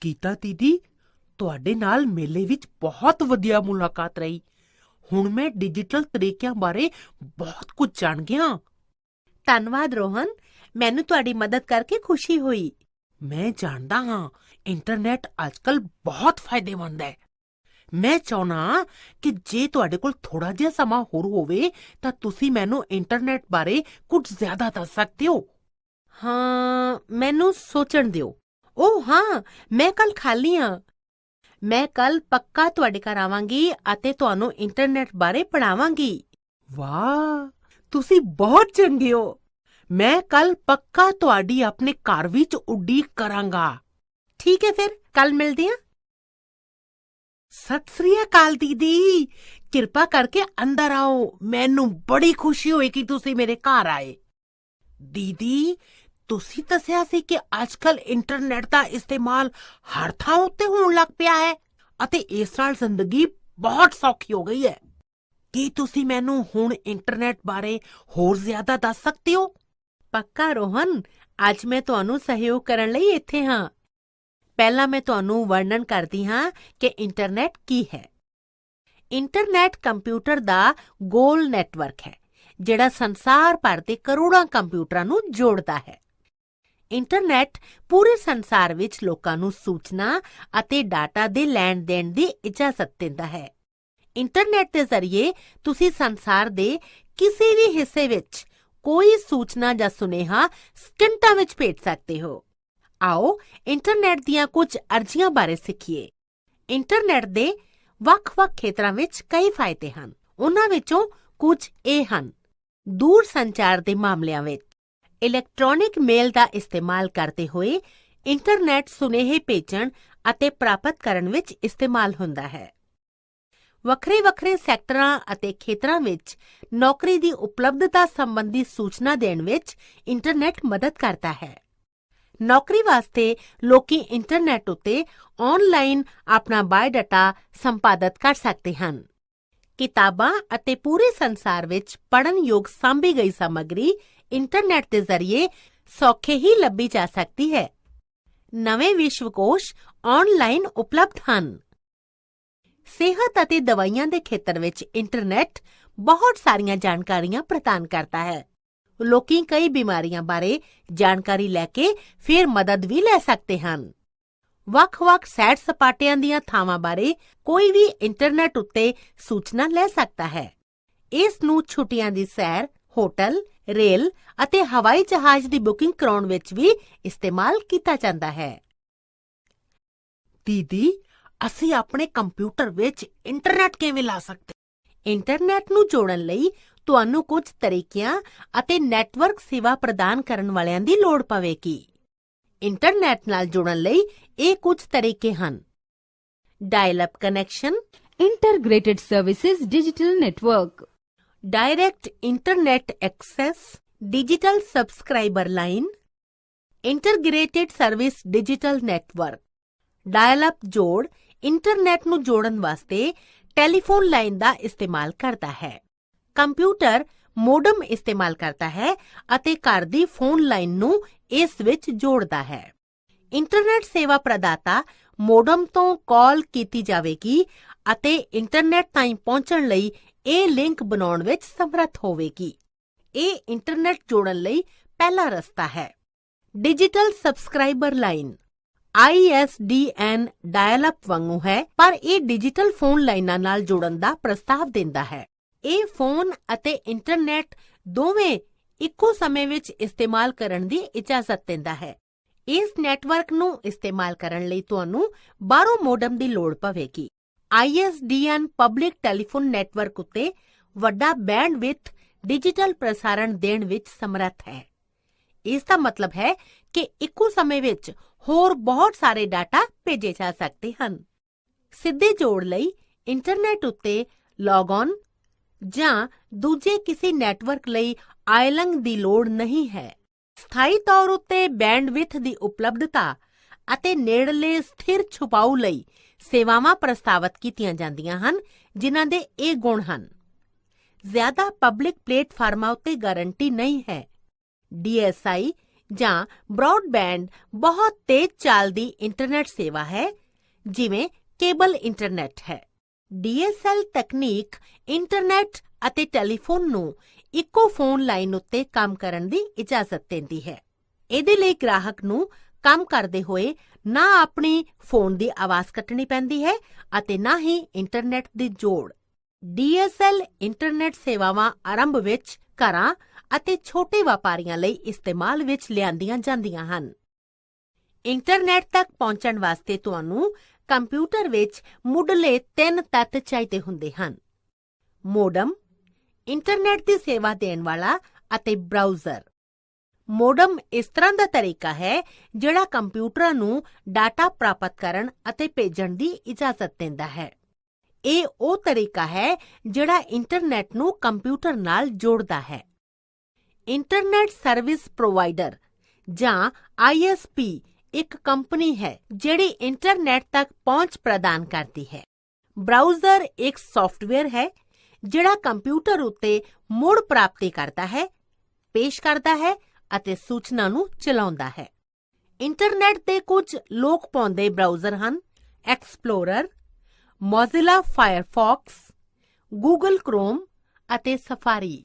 ਗੀਤਾ ਦੀਦੀ, ਤੁਹਾਡੇ ਨਾਲ ਮੇਲੇ ਵਿੱਚ ਬਹੁਤ ਵਧੀਆ ਮੁਲਾਕਾਤ ਰਹੀ। ਹੁਣ ਮੈਂ ਡਿਜੀਟਲ ਤਰੀਕਿਆਂ ਬਾਰੇ ਬਹੁਤ ਕੁਝ ਜਾਣ ਗਿਆ। ਧੰਨਵਾਦ ਰੋਹਨ, ਮੈਨੂੰ ਤੁਹਾਡੀ ਮਦਦ ਕਰਕੇ ਖੁਸ਼ੀ ਹੋਈ। ਮੈਂ ਜਾਣਦਾ ਹਾਂ ਇੰਟਰਨੈਟ ਅੱਜਕੱਲ ਬਹੁਤ ਫਾਇਦੇਮੰਦ ਹੈ। ਮੈਂ ਚਾਹੁੰਦਾ ਕਿ ਜੇ ਤੁਹਾਡੇ ਕੋਲ ਥੋੜਾ ਜਿਹਾ ਸਮਾਂ ਹੋਰ ਹੋਵੇ ਤਾਂ ਤੁਸੀਂ ਮੈਨੂੰ ਇੰਟਰਨੈਟ ਬਾਰੇ ਕੁਝ ਜ਼ਿਆਦਾ ਦੱਸ ਸਕਦੇ ਹੋ। ਹਾਂ, ਮੈਨੂੰ ਸੋਚਣ ਦਿਓ। ਓਹ ਹਾਂ, ਮੈਂ ਕੱਲ ਖਾਲੀ ਹਾਂ। ਮੈਂ ਕੱਲ ਪੱਕਾ ਤੁਹਾਡੇ ਘਰ ਆਵਾਂਗੀ ਅਤੇ ਤੁਹਾਨੂੰ ਇੰਟਰਨੈਟ ਬਾਰੇ ਪੜ੍ਹਾਵਾਂਗੀ। ਵਾਹ, ਤੁਸੀਂ ਬਹੁਤ ਚੰਗੇ ਹੋ। ਮੈਂ ਕੱਲ ਪੱਕਾ ਤੁਹਾਡੀ ਆਪਣੇ ਘਰ ਵਿੱਚ ਉਡੀਕ ਕਰਾਂਗਾ। ਠੀਕ ਹੈ, ਫਿਰ ਕੱਲ ਮਿਲਦੇ ਹਾਂ। ਸਤਿ ਸ੍ਰੀ ਅਕਾਲ ਦੀਦੀ, ਕਿਰਪਾ ਕਰਕੇ ਅੰਦਰ ਆਓ। ਮੈਨੂੰ ਬੜੀ ਖੁਸ਼ੀ ਹੋਈ ਕਿ ਤੁਸੀਂ ਮੇਰੇ ਘਰ ਆਏ। ਦੀਦੀ, ਤੁਸੀਂ ਦੱਸਿਆ ਸੀ ਕਿ ਅੱਜਕੱਲ ਇੰਟਰਨੈਟ ਦਾ ਇਸਤੇਮਾਲ ਹਰ ਥਾਂ ਉੱਤੇ ਹੋਣ ਲੱਗ ਪਿਆ ਹੈ ਅਤੇ ਇਸ ਨਾਲ ਜ਼ਿੰਦਗੀ ਬਹੁਤ ਸੌਖੀ ਹੋ ਗਈ ਹੈ। ਕੀ ਤੁਸੀਂ ਮੈਨੂੰ ਹੁਣ ਇੰਟਰਨੈਟ ਬਾਰੇ ਹੋਰ ਜ਼ਿਆਦਾ ਦੱਸ ਸਕਦੇ ਹੋ? ਪੱਕਾ ਰੋਹਨ, ਅੱਜ ਮੈਂ ਤੁਹਾਨੂੰ ਸਹਿਯੋਗ ਕਰਨ ਲਈ ਇੱਥੇ ਹਾਂ। ਪਹਿਲਾਂ ਮੈਂ ਤੁਹਾਨੂੰ ਵਰਣਨ ਕਰਦੀ ਹਾਂ ਕਿ ਇੰਟਰਨੈਟ ਕੀ ਹੈ। ਇੰਟਰਨੈਟ ਕੰਪਿਊਟਰ ਦਾ ਗੋਲ ਨੈਟਵਰਕ ਹੈ ਜਿਹੜਾ ਸੰਸਾਰ ਭਰ ਦੇ ਕਰੋੜਾਂ ਕੰਪਿਊਟਰਾਂ ਨੂੰ ਜੋੜਦਾ ਹੈ। ਇੰਟਰਨੈਟ ਪੂਰੇ ਸੰਸਾਰ ਵਿੱਚ ਲੋਕਾਂ ਨੂੰ ਸੂਚਨਾ ਅਤੇ ਡਾਟਾ ਦੇ ਲੈਣ-ਦੇਣ ਦੀ ਇਜਾਜ਼ਤ ਦਿੰਦਾ ਹੈ। ਇੰਟਰਨੈਟ ਦੇ ਜ਼ਰੀਏ ਤੁਸੀਂ ਸੰਸਾਰ ਦੇ ਕਿਸੇ ਵੀ ਹਿੱਸੇ ਵਿੱਚ ਕੋਈ ਸੂਚਨਾ ਜਾਂ ਸੁਨੇਹਾ ਸਕਿੰਟਾਂ ਵਿੱਚ ਭੇਜ ਸਕਦੇ ਹੋ। ਆਓ ਇੰਟਰਨੈਟ ਦੀਆਂ ਕੁਝ ਅਰਜ਼ੀਆਂ ਬਾਰੇ ਸਿੱਖੀਏ। ਇੰਟਰਨੈਟ ਦੇ ਵੱਖ-ਵੱਖ ਖੇਤਰਾਂ ਵਿੱਚ ਕਈ ਫਾਇਦੇ ਹਨ। ਉਹਨਾਂ ਵਿੱਚੋਂ ਕੁਝ ਇਹ ਹਨ। ਦੂਰ ਸੰਚਾਰ ਦੇ ਮਾਮਲਿਆਂ ਵਿੱਚ ਇਲੈਕਟ੍ਰੌਨਿਕ ਮੇਲ ਦਾ ਇਸਤੇਮਾਲ ਕਰਦੇ ਹੋਏ ਇੰਟਰਨੈਟ ਸੁਨੇਹੇ ਭੇਜਣ ਅਤੇ ਪ੍ਰਾਪਤ ਕਰਨ ਵਿੱਚ ਇਸਤੇਮਾਲ ਹੁੰਦਾ ਹੈ। ਵੱਖਰੇ-ਵੱਖਰੇ ਸੈਕਟਰਾਂ ਅਤੇ ਖੇਤਰਾਂ ਵਿੱਚ ਨੌਕਰੀ ਦੀ ਉਪਲਬਧਤਾ ਸੰਬੰਧੀ ਸੂਚਨਾ ਦੇਣ ਵਿੱਚ ਇੰਟਰਨੈਟ ਮਦਦ ਕਰਦਾ ਹੈ। ਨੌਕਰੀ ਵਾਸਤੇ ਲੋਕੀ ਇੰਟਰਨੈਟ ਉੱਤੇ ਆਨਲਾਈਨ ਆਪਣਾ ਬਾਇਓਡਾਟਾ ਸੰਪਾਦਿਤ ਕਰ ਸਕਦੇ ਹਨ। ਕਿਤਾਬਾਂ ਅਤੇ ਪੂਰੇ ਸੰਸਾਰ ਵਿੱਚ ਪੜ੍ਹਨਯੋਗ ਸਾਂਭੀ ਗਈ ਸਮੱਗਰੀ ਇੰਟਰਨੈਟ ਦੇ ਜ਼ਰੀਏ ਸੌਖੇ ਹੀ ਲੱਭੀ ਜਾ ਸਕਦੀ ਹੈ। ਨਵੇਂ ਵਿਸ਼ਵਕੋਸ਼ ਆਨਲਾਈਨ ਉਪਲਬਧ ਹਨ। ਸਿਹਤ ਅਤੇ ਦਵਾਈਆਂ ਦੇ ਖੇਤਰ ਵਿੱਚ ਇੰਟਰਨੈਟ ਬਹੁਤ ਸਾਰੀਆਂ ਜਾਣਕਾਰੀਆਂ ਪ੍ਰਦਾਨ ਕਰਦਾ ਹੈ। ਲੋਕੀ ਕਈ ਬਿਮਾਰੀਆਂ ਬਾਰੇ ਜਾਣਕਾਰੀ ਲੈ ਕੇ ਫਿਰ ਮਦਦ ਵੀ ਲੈ ਸਕਦੇ ਹਨ। ਵੱਖ-ਵੱਖ ਸੈਰ ਸਪਾਟਿਆਂ ਦੀਆਂ ਥਾਵਾਂ ਬਾਰੇ ਕੋਈ ਵੀ ਇੰਟਰਨੈਟ ਉੱਤੇ ਸੂਚਨਾ ਲੈ ਸਕਦਾ ਹੈ। ਇਸ ਨੂੰ ਛੁੱਟੀਆਂ ਦੀ ਸੈਰ, ਹੋਟਲ, ਰੇਲ ਅਤੇ ਹਵਾਈ ਜਹਾਜ਼ ਦੀ ਬੁਕਿੰਗ ਕਰਾਉਣ ਵਿੱਚ ਵੀ ਇਸਤੇਮਾਲ ਕੀਤਾ ਜਾਂਦਾ ਹੈ। ਦੀਦੀ, ਅਸੀਂ ਆਪਣੇ ਕੰਪਿਊਟਰ ਵਿੱਚ ਇੰਟਰਨੈਟ ਕਿਵੇਂ ਲਾ ਸਕਦੇ? ਇੰਟਰਨੈਟ ਨੂੰ ਜੋੜਨ ਲਈ ਤੁਹਾਨੂੰ ਕੁਝ ਤਰੀਕਿਆਂ ਅਤੇ ਨੈਟਵਰਕ ਸੇਵਾ ਪ੍ਰਦਾਨ ਕਰਨ ਵਾਲਿਆਂ ਦੀ ਲੋੜ ਪਵੇਗੀ। ਇੰਟਰਨੈਟ ਨਾਲ ਜੁੜਨ ਲਈ ਇਹ ਕੁਝ ਤਰੀਕੇ ਹਨ। Dial up connection, Integrated Services Digital Network, direct internet access, digital subscriber line, integrated service digital network. Dial up ਜੋੜ ਇੰਟਰਨੈਟ ਨੂੰ ਜੋੜਨ ਵਾਸਤੇ ਟੈਲੀਫੋਨ ਲਾਈਨ ਦਾ ਇਸਤੇਮਾਲ ਕਰਦਾ ਹੈ। ਕੰਪਿਊਟਰ ਮੋਡਮ ਇਸਤੇਮਾਲ ਕਰਦਾ ਹੈ ਅਤੇ ਘਰ ਦੀ ਫੋਨ ਲਾਈਨ ਨੂੰ ਇਸ ਵਿੱਚ ਜੋੜਦਾ ਹੈ। ਇੰਟਰਨੈਟ ਸੇਵਾ ਪ੍ਰਦਾਤਾ ਮੋਡਮ ਤੋਂ ਕਾਲ ਕੀਤੀ ਜਾਵੇਗੀ ਅਤੇ ਇੰਟਰਨੈਟ ਤਾਈਂ ਪਹੁੰਚਣ ਲਈ ਇਹ ਲਿੰਕ ਬਣਾਉਣ ਵਿੱਚ ਸਮਰੱਥ ਹੋਵੇਗੀ। ਇਹ ਇੰਟਰਨੈਟ ਜੋੜਨ ਲਈ ਪਹਿਲਾ ਰਸਤਾ ਹੈ। Digital subscriber line ISDN dial-up ਵਾਂਗੂ ਹੈ, ਪਰ ਇਹ ਡਿਜੀਟਲ ਫੋਨ ਲਾਈਨਾਂ ਨਾਲ ਜੁੜਨ ਦਾ ਪ੍ਰਸਤਾਵ ਦਿੰਦਾ ਹੈ। ਇਹ ਫੋਨ ਅਤੇ ਇੰਟਰਨੈਟ ਦੋਵੇਂ ਇੱਕੋ ਸਮੇਂ ਵਿੱਚ ਇਸਤੇਮਾਲ ਕਰਨ ਦੀ ਇਜਾਜ਼ਤ ਦਿੰਦਾ ਹੈ। ਇਸ ਨੈਟਵਰਕ ਨੂੰ ਇਸਤੇਮਾਲ ਕਰਨ ਲਈ ਤੁਹਾਨੂੰ ਬਾਹਰੋਂ ਮੋਡਮ ਦੀ ਲੋੜ ਪਵੇਗੀ। ISDN ਪਬਲਿਕ ਟੈਲੀਫੋਨ ਨੈਟਵਰਕ ਉੱਤੇ ਵੱਡਾ ਬੈਂਡਵਿਡਥ ਡਿਜੀਟਲ ਪ੍ਰਸਾਰਣ ਦੇਣ ਵਿੱਚ ਸਮਰੱਥ ਹੈ। ਇਸ ਦਾ ਮਤਲਬ ਹੈ ਕਿ ਇੱਕੋ ਸਮੇਂ ਵਿੱਚ ਹੋਰ ਬਹੁਤ ਸਾਰੇ ਡਾਟਾ ਭੇਜੇ ਜਾ ਸਕਦੇ ਹਨ। ਸਿੱਧੇ ਜੋੜ ਲਈ ਇੰਟਰਨੈਟ ਉੱਤੇ ਲੌਗ-ਔਨ ਜਾਂ ਦੂਜੇ ਕਿਸੇ ਨੈਟਵਰਕ ਲਈ ਆਇਲੰਗ ਦੀ ਲੋੜ ਨਹੀਂ ਹੈ। ਸਥਾਈ ਤੌਰ ਉੱਤੇ ਬੈਂਡਵਿਡਥ ਦੀ ਉਪਲਬਧਤਾ ਅਤੇ ਨੇੜਲੇ ਸਥਿਰ ਛੁਪਾਊ ਲਈ ਸੇਵਾਵਾਂ ਪ੍ਰਸਤਾਵਿਤ ਕੀਤੀਆਂ ਜਾਂਦੀਆਂ ਹਨ, ਜਿਨ੍ਹਾਂ ਦੇ ਇਹ ਗੁਣ ਹਨ। ਜ਼ਿਆਦਾ ਪਬਲਿਕ ਪਲੇਟਫਾਰਮਾਂ ਉੱਤੇ ਗਾਰੰਟੀ ਨਹੀਂ ਹੈ। DSI ਜਾਂ ਬ੍ਰੌਡਬੈਂਡ ਬਹੁਤ ਤੇਜ਼ ਚੱਲਦੀ ਇੰਟਰਨੈਟ ਸੇਵਾ ਹੈ, ਜਿਵੇਂ ਕੇਬਲ ਇੰਟਰਨੈਟ ਹੈ। DSL ਤਕਨੀਕ ਇੰਟਰਨੈਟ ਅਤੇ ਟੈਲੀਫੋਨ ਨੂੰ ਇੱਕੋ ਫੋਨ ਲਾਈਨ ਉੱਤੇ ਕੰਮ ਕਰਨ ਦੀ ਇਜਾਜ਼ਤ ਦਿੰਦੀ ਹੈ। ਇਹਦੇ ਲਈ ਗ੍ਰਾਹਕ ਨੂੰ ਕੰਮ ਕਰਦੇ ਹੋਏ ਨਾ ਆਪਣੀ ਫੋਨ ਦੀ ਆਵਾਜ਼ ਕੱਟਣੀ ਪੈਂਦੀ ਹੈ ਅਤੇ ਨਾ ਹੀ ਇੰਟਰਨੈਟ ਦੀ ਜੋੜ। DSL ਇੰਟਰਨੈਟ ਸੇਵਾਵਾਂ ਆਰੰਭ ਵਿੱਚ ਘਰਾਂ ਅਤੇ ਛੋਟੇ ਵਪਾਰੀਆਂ ਲਈ ਇਸਤੇਮਾਲ ਵਿੱਚ ਲਿਆਂਦੀਆਂ ਜਾਂਦੀਆਂ ਹਨ। ਇੰਟਰਨੈਟ ਤੱਕ ਪਹੁੰਚਣ ਵਾਸਤੇ ਤੁਹਾਨੂੰ ਕੰਪਿਊਟਰ ਵਿੱਚ ਮੁੱਢਲੇ 3 ਤੱਤ ਚਾਹੀਦੇ ਹੁੰਦੇ ਹਨ: ਮੋਡਮ, ਇੰਟਰਨੈਟ ਦੀ ਸੇਵਾ ਦੇਣ ਵਾਲਾ ਅਤੇ ਬਰਾਊਜ਼ਰ। ਮੋਡਮ ਇਸ ਤਰ੍ਹਾਂ ਦਾ ਤਰੀਕਾ ਹੈ ਜਿਹੜਾ ਕੰਪਿਊਟਰਾਂ ਨੂੰ ਡਾਟਾ ਪ੍ਰਾਪਤ ਕਰਨ ਅਤੇ ਭੇਜਣ ਦੀ ਇਜਾਜ਼ਤ ਦਿੰਦਾ ਹੈ। ਇਹ ਉਹ ਤਰੀਕਾ ਹੈ ਜਿਹੜਾ ਇੰਟਰਨੈਟ ਨੂੰ ਕੰਪਿਊਟਰ ਨਾਲ ਜੋੜਦਾ ਹੈ। ਇੰਟਰਨੈਟ ਸਰਵਿਸ ਪ੍ਰੋਵਾਈਡਰ ਜਾਂ ISP ਇੱਕ ਕੰਪਨੀ ਹੈ ਜਿਹੜੀ ਇੰਟਰਨੈਟ ਤੱਕ ਪਹੁੰਚ ਪ੍ਰਦਾਨ ਕਰਦੀ ਹੈ। ਬਰਾਊਜ਼ਰ ਇੱਕ ਸੌਫਟਵੇਅਰ ਹੈ ਜਿਹੜਾ ਕੰਪਿਊਟਰ ਉੱਤੇ ਮੁੜ ਪ੍ਰਾਪਤੀ ਕਰਦਾ ਹੈ, ਪੇਸ਼ ਕਰਦਾ ਹੈ ਅਤੇ ਸੂਚਨਾ ਨੂੰ ਚਲਾਉਂਦਾ ਹੈ। ਇੰਟਰਨੈਟ ਦੇ ਕੁਝ ਲੋਕ ਪਾਉਂਦੇ ਬਰਾਊਜ਼ਰ ਹਨ: explorer, Mozilla Firefox, Google chrome ਅਤੇ ਸਫਾਰੀ।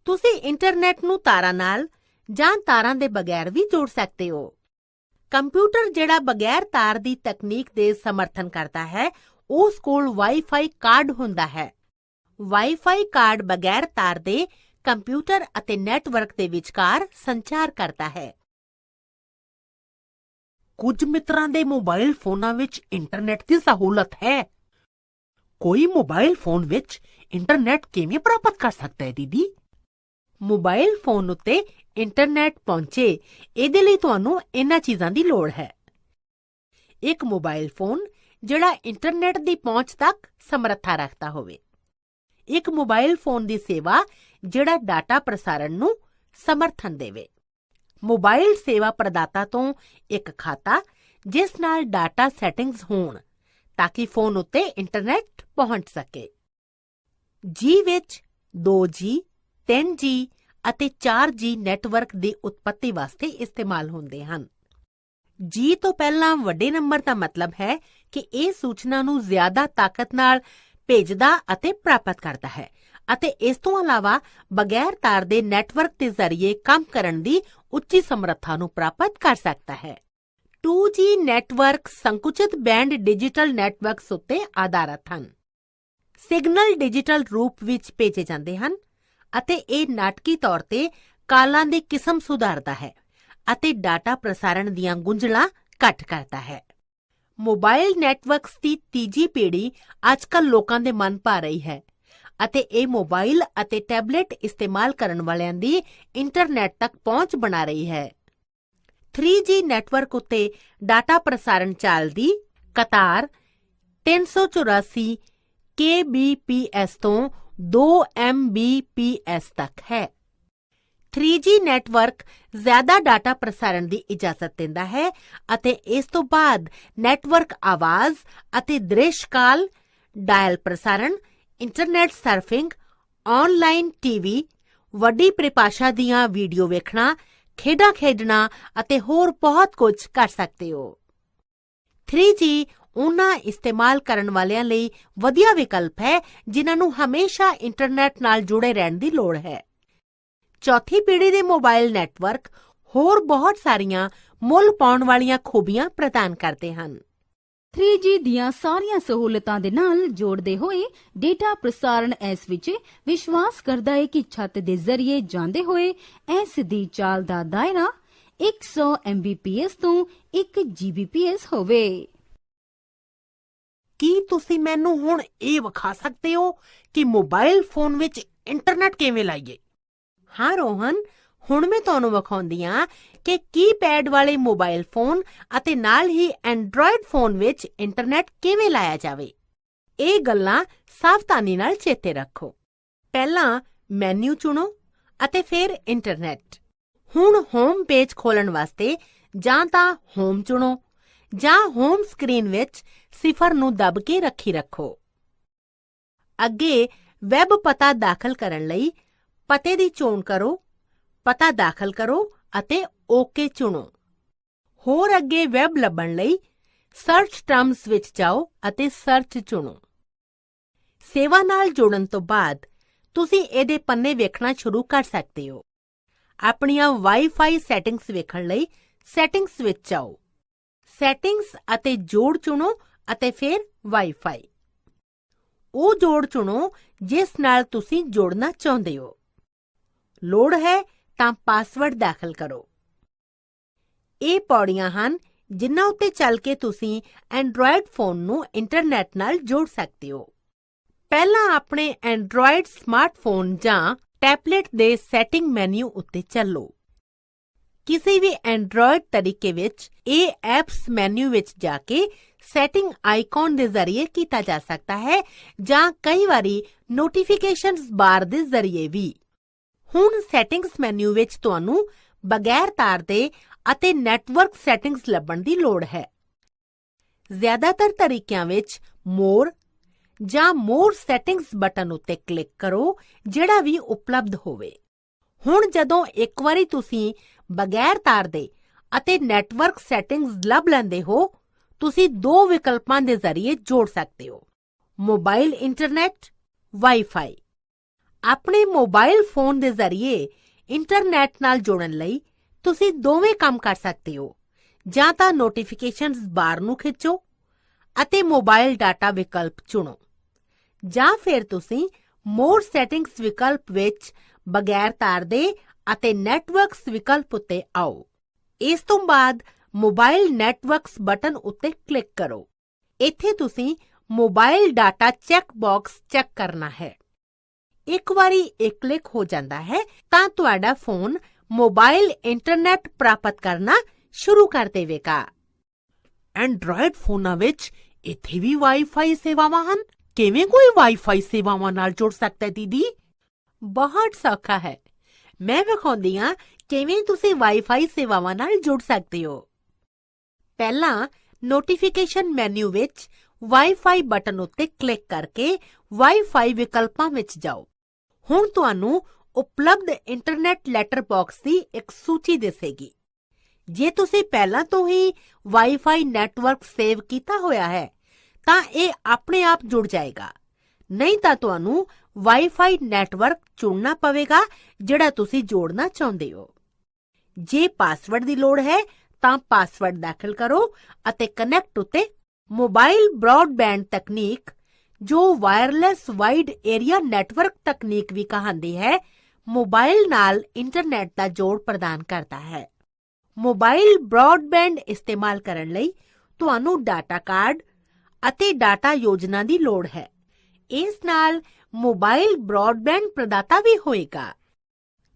ਤੁਸੀਂ ਇੰਟਰਨੈਟ ਨੂੰ ਤਾਰਾਂ ਨਾਲ ਜਾਂ ਤਾਰਾਂ ਦੇ ਬਗੈਰ ਵੀ ਜੋੜ ਸਕਦੇ ਹੋ। ਕੰਪਿਊਟਰ ਜਿਹੜਾ ਬਗੈਰ ਤਾਰ ਦੀ ਤਕਨੀਕ ਦੇ ਸਮਰਥਨ ਕਰਦਾ ਹੈ, ਉਸ ਕੋਲ ਵਾਈਫਾਈ ਕਾਰਡ ਹੁੰਦਾ ਹੈ। ਵਾਈਫਾਈ ਕਾਰਡ ਬਗੈਰ ਤਾਰ ਦੇ ਕੰਪਿਊਟਰ ਅਤੇ ਨੈਟਵਰਕ ਦੇ ਵਿਚਕਾਰ ਸੰਚਾਰ ਕਰਦਾ ਹੈ। ਕੁਝ ਮਿੱਤਰਾਂ ਦੇ ਮੋਬਾਈਲ ਫੋਨਾਂ ਵਿੱਚ ਇੰਟਰਨੈਟ ਦੀ ਸਹੂਲਤ ਹੈ। ਕੋਈ ਮੋਬਾਈਲ ਫੋਨ ਵਿੱਚ ਇੰਟਰਨੈਟ ਕਿਵੇਂ ਪ੍ਰਾਪਤ ਕਰ ਸਕਦਾ ਹੈ ਦੀਦੀ? ਮੋਬਾਈਲ ਫੋਨ ਉੱਤੇ ਇੰਟਰਨੈਟ ਪਹੁੰਚੇ, ਇਹਦੇ ਲਈ ਤੁਹਾਨੂੰ ਇਹਨਾਂ ਚੀਜ਼ਾਂ ਦੀ ਲੋੜ ਹੈ: ਇੱਕ ਮੋਬਾਈਲ ਫੋਨ ਜਿਹੜਾ ਇੰਟਰਨੈਟ ਦੀ ਪਹੁੰਚ ਤੱਕ ਸਮਰੱਥਾ ਰੱਖਦਾ ਹੋਵੇ, ਇੱਕ ਮੋਬਾਈਲ ਫੋਨ ਦੀ ਸੇਵਾ ਜਿਹੜਾ ਡਾਟਾ ਪ੍ਰਸਾਰਣ ਨੂੰ ਸਮਰਥਨ ਦੇਵੇ, ਮੋਬਾਈਲ ਸੇਵਾ ਪ੍ਰਦਾਤਾ ਤੋਂ ਇੱਕ ਖਾਤਾ ਜਿਸ ਨਾਲ ਡਾਟਾ ਸੈਟਿੰਗਸ ਹੋਣ ਤਾਂ ਕਿ ਫੋਨ ਉੱਤੇ ਇੰਟਰਨੈਟ ਪਹੁੰਚ ਸਕੇ। ਜੀ ਵਿੱਚ 2G, 3G ਅਤੇ 4G ਨੈਟਵਰਕ ਦੀ ਉਤਪਤੀ ਵਾਸਤੇ ਇਸਤੇਮਾਲ ਹੁੰਦੇ ਹਨ। G ਤੋਂ ਪਹਿਲਾਂ ਵੱਡੇ ਨੰਬਰ ਦਾ ਮਤਲਬ ਹੈ ਕਿ ਇਹ ਸੂਚਨਾ ਨੂੰ ਜ਼ਿਆਦਾ ਤਾਕਤ ਨਾਲ ਭੇਜਦਾ ਅਤੇ ਪ੍ਰਾਪਤ ਕਰਦਾ ਹੈ ਅਤੇ ਇਸ ਤੋਂ ਇਲਾਵਾ ਬਗੈਰ ਤਾਰ ਦੇ ਨੈਟਵਰਕ ਦੇ ਜ਼ਰੀਏ ਕੰਮ ਕਰਨ ਦੀ ਉੱਚੀ ਸਮਰੱਥਾ ਨੂੰ ਪ੍ਰਾਪਤ ਕਰ ਸਕਦਾ ਹੈ। 2G ਨੈਟਵਰਕ ਸੰਕੁਚਿਤ ਬੈਂਡ ਡਿਜੀਟਲ ਨੈਟਵਰਕਸ ਉੱਤੇ ਆਧਾਰਿਤ ਹਨ। ਸਿਗਨਲ ਡਿਜੀਟਲ ਰੂਪ ਵਿੱਚ ਭੇਜੇ ਜਾਂਦੇ ਹਨ ਅਤੇ ਇਹ ਨਾਟਕੀ ਤੌਰ ਤੇ ਕਾਲਾਂ ਦੀ ਕਿਸਮ ਸੁਧਾਰਦਾ ਹੈ ਅਤੇ ਡਾਟਾ ਪ੍ਰਸਾਰਣ ਦੀਆਂ ਗੁੰਝਲਾਂ ਘੱਟ ਕਰਦਾ ਹੈ। ਮੋਬਾਈਲ ਨੈਟਵਰਕਸ ਦੀ ਤੀਜੀ ਪੀੜ੍ਹੀ ਅੱਜਕੱਲ੍ਹ ਲੋਕਾਂ ਦੇ ਮਨ ਭਾ ਰਹੀ ਹੈ ਅਤੇ ਇਹ ਮੋਬਾਈਲ ਅਤੇ ਟੈਬਲੇਟ ਇਸਤੇਮਾਲ ਕਰਨ ਵਾਲਿਆਂ ਦੀ ਇੰਟਰਨੈਟ ਤੱਕ ਪਹੁੰਚ ਬਣਾ ਰਹੀ ਹੈ। 3G ਨੈਟਵਰਕ ਉੱਤੇ ਡਾਟਾ ਪ੍ਰਸਾਰਣ ਚੱਲਦੀ ਕਤਾਰ 384 kbps ਤੋਂ 2 Mbps ਤੱਕ ਹੈ। 3G ਨੈਟਵਰਕ ਜ਼ਿਆਦਾ ਡਾਟਾ ਪ੍ਰਸਾਰਣ ਦੀ ਇਜਾਜ਼ਤ ਦਿੰਦਾ ਹੈ ਅਤੇ ਇਸ ਤੋਂ ਬਾਅਦ ਨੈਟਵਰਕ ਆਵਾਜ਼ ਅਤੇ ਦ੍ਰਿਸ਼ ਕਾਲ, ਡਾਇਲ ਪ੍ਰਸਾਰਣ, ਇੰਟਰਨੈਟ ਸਰਫਿੰਗ, ਆਨਲਾਈਨ TV, ਵੱਡੀ ਪਰਿਭਾਸ਼ਾ ਦੀਆਂ ਵੀਡੀਓ ਵੇਖਣਾ, ਖੇਡਾਂ ਖੇਡਣਾ ਅਤੇ ਹੋਰ ਬਹੁਤ ਕੁਝ ਕਰ ਸਕਦੇ ਹੋ। 3G ਉਹਨਾਂ ਇਸਤੇਮਾਲ ਕਰਨ ਵਾਲਿਆਂ ਲਈ ਵਧੀਆ ਵਿਕਲਪ ਹੈ ਜਿਨ੍ਹਾਂ ਨੂੰ ਹਮੇਸ਼ਾ ਇੰਟਰਨੈਟ ਨਾਲ ਜੁੜੇ ਰਹਿਣ ਦੀ ਲੋੜ ਹੈ। ਚੌਥੀ ਪੀੜ੍ਹੀ ਦੇ ਮੋਬਾਈਲ ਨੈਟਵਰਕ ਹੋਰ ਬਹੁਤ ਸਾਰੀਆਂ ਮੁੱਲ ਪਾਉਣ ਵਾਲੀਆਂ ਖੂਬੀਆਂ ਪ੍ਰਦਾਨ ਕਰਦੇ ਹਨ। 3G ਦੀਆਂ ਸਾਰੀਆਂ ਸਹੂਲਤਾਂ ਦੇ ਨਾਲ ਜੋੜਦੇ ਹੋਏ ਡੇਟਾ ਪ੍ਰਸਾਰਣ ਇਸ ਵਿੱਚ ਵਿਸ਼ਵਾਸ ਕਰਦਾ ਹੈ ਕਿ ਛੱਤ ਦੇ ਜ਼ਰੀਏ ਜਾਂਦੇ ਹੋਏ ਇਸ ਦੀ ਚਾਲ ਦਾ ਦਾਇਰਾ 100 Mbps ਤੋਂ 1 Gbps ਹੋਵੇ। ਕੀ ਤੁਸੀਂ ਮੈਨੂੰ ਹੁਣ ਇਹ ਵਿਖਾ ਸਕਦੇ ਹੋ ਕਿ ਮੋਬਾਈਲ ਫੋਨ ਵਿੱਚ ਇੰਟਰਨੈਟ ਕਿਵੇਂ ਲਾਈਏ? ਹਾਂ ਰੋਹਨ, ਹੁਣ ਮੈਂ ਤੁਹਾਨੂੰ ਵਿਖਾਉਂਦੀ ਹਾਂ ਕਿ ਕੀਪੈਡ ਵਾਲੇ ਮੋਬਾਈਲ ਫੋਨ ਅਤੇ ਨਾਲ ਹੀ ਐਂਡਰੋਇਡ ਫੋਨ ਵਿੱਚ ਇੰਟਰਨੈਟ ਕਿਵੇਂ ਲਾਇਆ ਜਾਵੇ। ਇਹ ਗੱਲਾਂ ਸਾਵਧਾਨੀ ਨਾਲ ਚੇਤੇ ਰੱਖੋ। ਪਹਿਲਾਂ ਮੈਨੂ ਚੁਣੋ ਅਤੇ ਫਿਰ ਇੰਟਰਨੈਟ। ਹੁਣ ਹੋਮ ਪੇਜ ਖੋਲ੍ਹਣ ਵਾਸਤੇ ਜਾਂ ਤਾਂ ਹੋਮ ਚੁਣੋ ਜਾਂ ਹੋਮ ਸਕਰੀਨ ਵਿੱਚ 0 ਨੂੰ ਦੱਬ ਕੇ ਰੱਖੀ ਰੱਖੋ। ਅੱਗੇ ਵੈਬ ਪਤਾ ਦਾਖਲ ਕਰਨ ਲਈ ਪਤੇ ਦੀ ਚੋਣ ਕਰੋ, ਪਤਾ ਦਾਖਲ ਕਰੋ ਅਤੇ ਓਕੇ ਚੁਣੋ। ਹੋਰ ਅੱਗੇ ਵੈਬ ਲੱਭਣ ਲਈ ਸਰਚ ਟਰਮਸ ਵਿੱਚ ਜਾਓ ਅਤੇ ਸਰਚ ਚੁਣੋ। ਸੇਵਾ ਨਾਲ ਜੁੜਨ ਤੋਂ ਬਾਅਦ ਤੁਸੀਂ ਇਹਦੇ ਪੰਨੇ ਵੇਖਣਾ ਸ਼ੁਰੂ ਕਰ ਸਕਦੇ ਹੋ। ਆਪਣੀਆਂ ਵਾਈਫਾਈ ਸੈਟਿੰਗਸ ਵੇਖਣ ਲਈ ਸੈਟਿੰਗਸ ਵਿੱਚ ਜਾਓ। ਸੈਟਿੰਗਸ ਅਤੇ ਜੋੜ ਚੁਣੋ ਅਤੇ ਫਿਰ ਵਾਈਫਾਈ। ਉਹ ਜੋੜ ਚੁਣੋ ਜਿਸ ਨਾਲ ਤੁਸੀਂ ਜੁੜਨਾ ਚਾਹੁੰਦੇ ਹੋ। ਲੋੜ ਹੈ ਤਾਂ ਪਾਸਵਰਡ ਦਾਖਲ ਕਰੋ। ਇਹ ਪੌੜੀਆਂ ਹਨ ਜਿਨ੍ਹਾਂ ਉੱਤੇ ਚੱਲ ਕੇ ਤੁਸੀਂ ਐਂਡਰੋਇਡ ਫੋਨ ਨੂੰ ਇੰਟਰਨੈਟ ਨਾਲ ਜੋੜ ਸਕਦੇ ਹੋ। ਪਹਿਲਾਂ ਆਪਣੇ ਐਂਡਰੋਇਡ ਸਮਾਰਟਫੋਨ ਜਾਂ ਟੈਬਲੇਟ ਦੇ ਸੈਟਿੰਗ ਮੈਨੂ ਉੱਤੇ ਚੱਲੋ। ਕਿਸੇ ਵੀ ਐਂਡਰੋਇਡ ਤਰੀਕੇ ਵਿੱਚ ਇਹ ਐਪਸ ਮੈਨੂ ਵਿੱਚ ਜਾ ਕੇ ਸੈਟਿੰਗ ਆਈਕਨ ਦੇ ਜ਼ਰੀਏ ਕੀਤਾ ਜਾ ਸਕਦਾ ਹੈ ਜਾਂ ਕਈ ਵਾਰੀ ਨੋਟੀਫਿਕੇਸ਼ਨਸ ਬਾਰ ਦੇ ਜ਼ਰੀਏ ਵੀ। ਹੁਣ ਸੈਟਿੰਗਸ ਮੈਨੂ ਵਿੱਚ ਤੁਹਾਨੂੰ ਬਗੈਰ ਤਾਰ ਦੇ ਅਤੇ ਨੈਟਵਰਕ ਸੈਟਿੰਗਸ ਲੱਭਣ ਦੀ ਲੋੜ ਹੈ। ਜ਼ਿਆਦਾਤਰ ਤਰੀਕਿਆਂ ਵਿੱਚ ਮੋਰ ਜਾਂ ਮੋਰ ਸੈਟਿੰਗਸ ਬਟਨ ਉੱਤੇ ਕਲਿੱਕ ਕਰੋ, ਜਿਹੜਾ ਵੀ ਉਪਲਬਧ ਹੋਵੇ। ਹੁਣ ਜਦੋਂ ਇੱਕ ਵਾਰੀ ਤੁਸੀਂ ਬਗੈਰ ਤਾਰ ਦੇ ਅਤੇ ਨੈਟਵਰਕ ਸੈਟਿੰਗਸ ਲੱਭ ਲੈਂਦੇ ਹੋ, ਤੁਸੀਂ ਦੋ ਵਿਕਲਪਾਂ ਦੇ ਜ਼ਰੀਏ ਜੋੜ ਸਕਦੇ ਹੋ: ਮੋਬਾਈਲ ਇੰਟਰਨੈਟ, ਵਾਈਫਾਈ। ਆਪਣੇ ਮੋਬਾਈਲ ਫੋਨ ਦੇ ਜ਼ਰੀਏ ਇੰਟਰਨੈਟ ਨਾਲ ਜੁੜਨ ਲਈ ਤੁਸੀਂ ਦੋਵੇਂ ਕੰਮ ਕਰ ਸਕਦੇ ਹੋ। ਜਾਂ ਤਾਂ ਨੋਟੀਫਿਕੇਸ਼ਨਸ ਬਾਰ ਨੂੰ ਖਿੱਚੋ ਅਤੇ ਮੋਬਾਈਲ ਡਾਟਾ ਵਿਕਲਪ ਚੁਣੋ, ਜਾਂ ਫਿਰ ਤੁਸੀਂ ਮੋਰ ਸੈਟਿੰਗਸ ਵਿਕਲਪ ਵਿੱਚ ਬਗੈਰ ਤਾਰ ਦੇ ਅਤੇ ਨੈਟਵਰਕਸ ਵਿਕਲਪ ਉੱਤੇ ਆਓ। ਇਸ ਤੋਂ ਬਾਅਦ ਮੋਬਾਈਲ ਨੈਟਵਰਕਸ ਬਟਨ ਉੱਤੇ ਕਲਿੱਕ ਕਰੋ। ਇੱਥੇ ਤੁਸੀਂ mobile data check box check ਕਰਨਾ ਹੈ। ਇੱਕ ਵਾਰੀ ਇਹ ਕਲਿੱਕ ਹੋ ਜਾਂਦਾ ਹੈ ਤਾਂ ਤੁਹਾਡਾ ਫੋਨ ਮੋਬਾਈਲ ਇੰਟਰਨੈਟ ਪ੍ਰਾਪਤ ਕਰਨਾ ਸ਼ੁਰੂ ਕਰ ਦੇਵੇਗਾ। ਐਂਡਰੋਇਡ ਫੋਨਾਂ ਵਿੱਚ ਇੱਥੇ ਵੀ ਵਾਈਫਾਈ ਸੇਵਾਵਾਂ ਹਨ। ਕਿਵੇਂ ਕੋਈ ਵਾਈਫਾਈ ਸੇਵਾਵਾਂ ਨਾਲ ਜੁੜ ਸਕਦਾ ਹੈ ਦੀਦੀ? ਬਹੁਤ ਸੌਖਾ ਹੈ। ਮੈਂ ਵਿਖਾਉਂਦੀ ਹਾਂ ਕਿਵੇਂ ਤੁਸੀਂ ਵਾਈਫਾਈ ਸੇਵਾਵਾਂ ਨਾਲ ਜੁੜ ਸਕਦੇ ਹੋ। ਪਹਿਲਾਂ ਨੋਟੀਫਿਕੇਸ਼ਨ ਮੈਨੂ ਵਿੱਚ ਵਾਈਫਾਈ ਬਟਨ ਉੱਤੇ ਕਲਿੱਕ ਕਰਕੇ ਵਾਈਫਾਈ ਵਿਕਲਪਾਂ ਵਿੱਚ ਜਾਓ। ਹੁਣ ਤੁਹਾਨੂੰ ਉਪਲਬਧ ਇੰਟਰਨੈਟ ਲੈਟਰ ਬਾਕਸ ਦੀ ਇੱਕ ਸੂਚੀ ਦਿਸੇਗੀ। ਜੇ ਤੁਸੀਂ ਪਹਿਲਾਂ ਤੋਂ ਹੀ ਵਾਈਫਾਈ ਨੈਟਵਰਕ ਸੇਵ ਕੀਤਾ ਹੋਇਆ ਹੈ ਤਾਂ ਇਹ ਆਪਣੇ ਆਪ ਜੁੜ ਜਾਏਗਾ। ਨਹੀਂ ਤਾਂ ਤੁਹਾਨੂੰ ਵਾਈਫਾਈ ਨੈਟਵਰਕ ਚੁਣਨਾ ਪਵੇਗਾ ਜਿਹੜਾ ਤੁਸੀਂ ਜੋੜਨਾ ਚਾਹੁੰਦੇ ਹੋ। ਜੇ ਪਾਸਵਰਡ ਦੀ ਲੋੜ ਹੈ ਤਾਂ ਪਾਸਵਰਡ ਦਾਖਲ ਕਰੋ ਅਤੇ ਕਨੈਕਟ ਉੱਤੇ ਮੋਬਾਈਲ ਬ੍ਰੌਡਬੈਂਡ ਤਕਨੀਕ, ਜੋ ਵਾਇਰਲੈਸ ਵਾਈਡ ਏਰੀਆ ਨੈਟਵਰਕ ਤਕਨੀਕ ਵੀ ਕਹਾਂਦੀ ਹੈ, ਮੋਬਾਈਲ ਨਾਲ ਇੰਟਰਨੈਟ ਦਾ ਜੋੜ ਪ੍ਰਦਾਨ ਕਰਦਾ ਹੈ। ਮੋਬਾਈਲ ਬ੍ਰੌਡਬੈਂਡ ਇਸਤੇਮਾਲ ਕਰਨ ਲਈ ਤੁਹਾਨੂੰ ਡਾਟਾ ਕਾਰਡ ਅਤੇ ਡਾਟਾ ਯੋਜਨਾ ਦੀ ਲੋੜ ਹੈ। ਇਸ ਨਾਲ ਮੋਬਾਈਲ ਬ੍ਰੌਡਬੈਂਡ ਪ੍ਰਦਾਤਾ ਵੀ ਹੋਏਗਾ।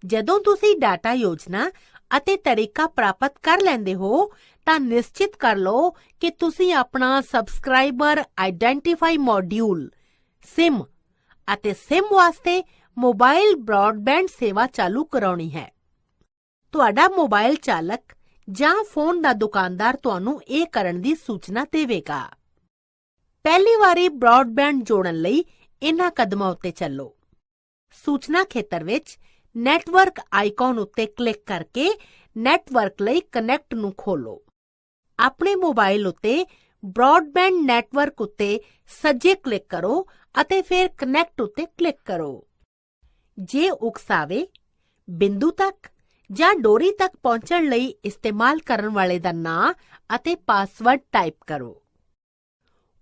ਜਦੋਂ ਤੁਸੀਂ ਡਾਟਾ ਯੋਜਨਾ ਅਤੇ ਤਰੀਕਾ ਪ੍ਰਾਪਤ ਕਰ ਲੈਂਦੇ ਹੋ ਤਾਂ ਨਿਸ਼ਚਿਤ ਕਰ ਲਓ ਕਿ ਤੁਸੀਂ ਆਪਣਾ ਸਬਸਕ੍ਰਾਈਬਰ ਆਈਡੈਂਟੀਫਾਈ ਮੋਡਿਊਲ SIM ਅਤੇ SIM ਵਾਸਤੇ ਮੋਬਾਈਲ ਬ੍ਰੌਡਬੈਂਡ ਸੇਵਾ ਚਾਲੂ ਕਰਾਉਣੀ ਹੈ। ਤੁਹਾਡਾ ਮੋਬਾਈਲ ਚਾਲਕ ਜਾਂ ਫੋਨ ਦਾ ਦੁਕਾਨਦਾਰ ਤੁਹਾਨੂੰ ਇਹ ਕਰਨ ਦੀ ਸੂਚਨਾ ਦੇਵੇਗਾ। ਪਹਿਲੀ ਵਾਰੀ ਬ੍ਰੌਡਬੈਂਡ ਜੋੜਨ ਲਈ ਇਹਨਾਂ ਕਦਮਾਂ ਉੱਤੇ ਚੱਲੋ। ਸੂਚਨਾ ਖੇਤਰ ਵਿੱਚ ਨੈਟਵਰਕ ਆਈਕਨ ਉੱਤੇ ਕਲਿੱਕ ਕਰਕੇ ਨੈਟਵਰਕ ਲਈ ਕਨੈਕਟ ਨੂੰ ਖੋਲੋ। ਆਪਣੇ ਮੋਬਾਈਲ ਉੱਤੇ ਬ੍ਰੌਡਬੈਂਡ ਨੈਟਵਰਕ ਉੱਤੇ ਸੱਜੇ ਕਲਿੱਕ ਕਰੋ ਅਤੇ ਫਿਰ ਕਨੈਕਟ ਉੱਤੇ ਕਲਿੱਕ ਕਰੋ। ਜੇ ਉਕਸਾਵੇ, ਬਿੰਦੂ ਤੱਕ ਜਾਂ ਡੋਰੀ ਤੱਕ ਪਹੁੰਚਣ ਲਈ ਇਸਤੇਮਾਲ ਕਰਨ ਵਾਲੇ ਦਾ ਨਾਂ ਅਤੇ ਪਾਸਵਰਡ ਟਾਈਪ ਕਰੋ।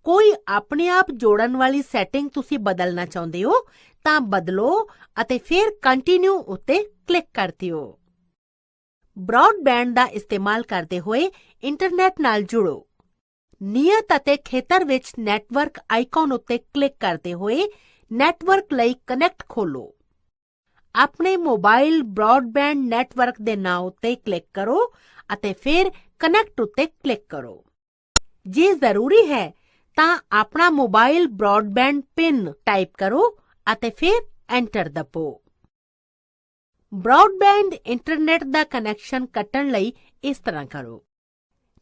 ਕੋਈ ਆਪਣੇ ਆਪ ਜੋੜਨ ਵਾਲੀ ਸੈਟਿੰਗ ਤੁਸੀਂ ਬਦਲਣਾ ਚਾਹੁੰਦੇ ਹੋ ਤਾਂ ਬਦਲੋ ਅਤੇ ਫਿਰ ਕੰਟੀਨਿਊ ਉੱਤੇ ਕਲਿੱਕ ਕਰ ਦਿਓ। ਬ੍ਰੌਡਬੈਂਡ ਦਾ ਇਸਤੇਮਾਲ ਕਰਦੇ ਹੋਏ ਇੰਟਰਨੈਟ ਨਾਲ ਜੁੜੋ। ਨਿਯਤ ਅਤੇ ਖੇਤਰ ਵਿੱਚ ਨੈਟਵਰਕ ਆਈਕਨ ਉੱਤੇ ਕਲਿੱਕ ਕਰਦੇ ਹੋਏ ਨੈਟਵਰਕ ਲਈ ਕਨੈਕਟ ਖੋਲੋ। ਆਪਣੇ ਮੋਬਾਈਲ ਬ੍ਰੌਡਬੈਂਡ ਨੈਟਵਰਕ ਦੇ ਨਾਂ ਉੱਤੇ ਕਲਿੱਕ ਕਰੋ ਅਤੇ ਫਿਰ ਕਨੈਕਟ ਉੱਤੇ ਕਲਿੱਕ ਕਰੋ। ਜੇ ਜ਼ਰੂਰੀ ਹੈ ਤਾਂ ਆਪਣਾ ਮੋਬਾਈਲ ਬ੍ਰੌਡਬੈਂਡ ਪਿਨ ਟਾਈਪ ਕਰੋ ਅਤੇ ਫਿਰ ਐਂਟਰ ਦਬਾਓ। ਬ੍ਰੌਡਬੈਂਡ ਇੰਟਰਨੈਟ ਦਾ ਕਨੈਕਸ਼ਨ ਕੱਟਣ ਲਈ ਇਸ ਤਰ੍ਹਾਂ ਕਰੋ।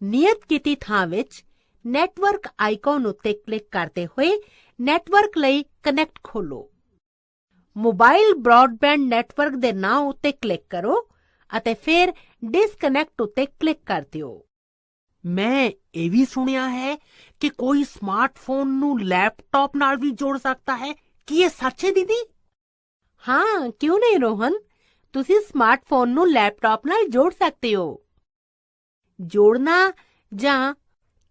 ਨਿਯਤ ਕੀਤੀ ਥਾਂ ਵਿੱਚ ਨੈਟਵਰਕ ਆਈਕਨ ਉੱਤੇ ਕਲਿੱਕ ਕਰਦੇ ਹੋਏ ਨੈਟਵਰਕ ਲਈ ਕਨੈਕਟ ਖੋਲੋ। ਮੋਬਾਈਲ ਬ੍ਰੌਡਬੈਂਡ ਨੈਟਵਰਕ ਦੇ ਨਾਂ ਉੱਤੇ ਕਲਿੱਕ ਕਰੋ ਅਤੇ ਫਿਰ ਡਿਸਕਨੈਕਟ ਉੱਤੇ ਕਲਿੱਕ ਕਰ ਦਿਓ। ਮੈਂ ਇਹ ਵੀ ਸੁਣਿਆ ਹੈ ਕਿ ਕੋਈ ਸਮਾਰਟਫੋਨ ਨੂੰ ਲੈਪਟਾਪ ਨਾਲ ਵੀ ਜੋੜ ਸਕਦਾ ਹੈ। ਕੀ ਇਹ ਸੱਚ ਹੈ ਦੀਦੀ? ਹਾਂ, ਕਿਉਂ ਨਹੀਂ ਰੋਹਨ, ਤੁਸੀਂ ਸਮਾਰਟਫੋਨ ਨੂੰ ਲੈਪਟਾਪ ਨਾਲ ਜੋੜ ਸਕਦੇ ਹੋ। ਜੋੜਨਾ ਜਾਂ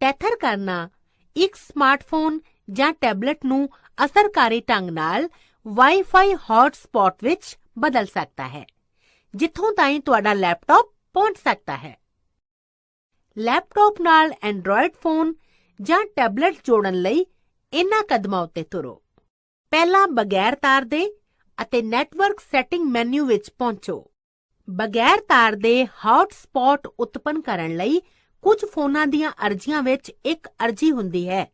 ਟੈਥਰ ਕਰਨਾ ਇੱਕ ਸਮਾਰਟਫੋਨ ਜਾਂ ਟੈਬਲੇਟ ਨੂੰ ਅਸਰਕਾਰੀ ਢੰਗ ਨਾਲ ਵਾਈਫਾਈ ਹੌਟਸਪੌਟ ਵਿੱਚ ਬਦਲ ਸਕਦਾ ਹੈ, ਜਿੱਥੋਂ ਤਾਈਂ ਤੁਹਾਡਾ ਲੈਪਟਾਪ ਪਹੁੰਚ ਸਕਦਾ ਹੈ। ਲੈਪਟਾਪ ਨਾਲ ਐਂਡਰੋਇਡ ਫੋਨ ਜਾਂ ਟੈਬਲੇਟ ਜੋੜਨ ਲਈ ਇਹਨਾਂ ਕਦਮਾਂ ਉੱਤੇ ਤੁਰੋ। ਪਹਿਲਾਂ ਬਗੈਰ ਤਾਰ ਦੇ ਅਤੇ ਨੈਟਵਰਕ ਸੈਟਿੰਗ ਮੈਨੂ ਵਿੱਚ ਪਹੁੰਚੋ। ਬਗੈਰ ਤਾਰ ਦੇ ਹੌਟਸਪੌਟ ਉਤਪੰਨ ਕਰਨ ਲਈ ਕੁਝ ਫੋਨਾਂ ਦੀਆਂ ਅਰਜ਼ੀਆਂ ਵਿੱਚ ਇੱਕ ਅਰਜ਼ੀ ਹੁੰਦੀ ਹੈ।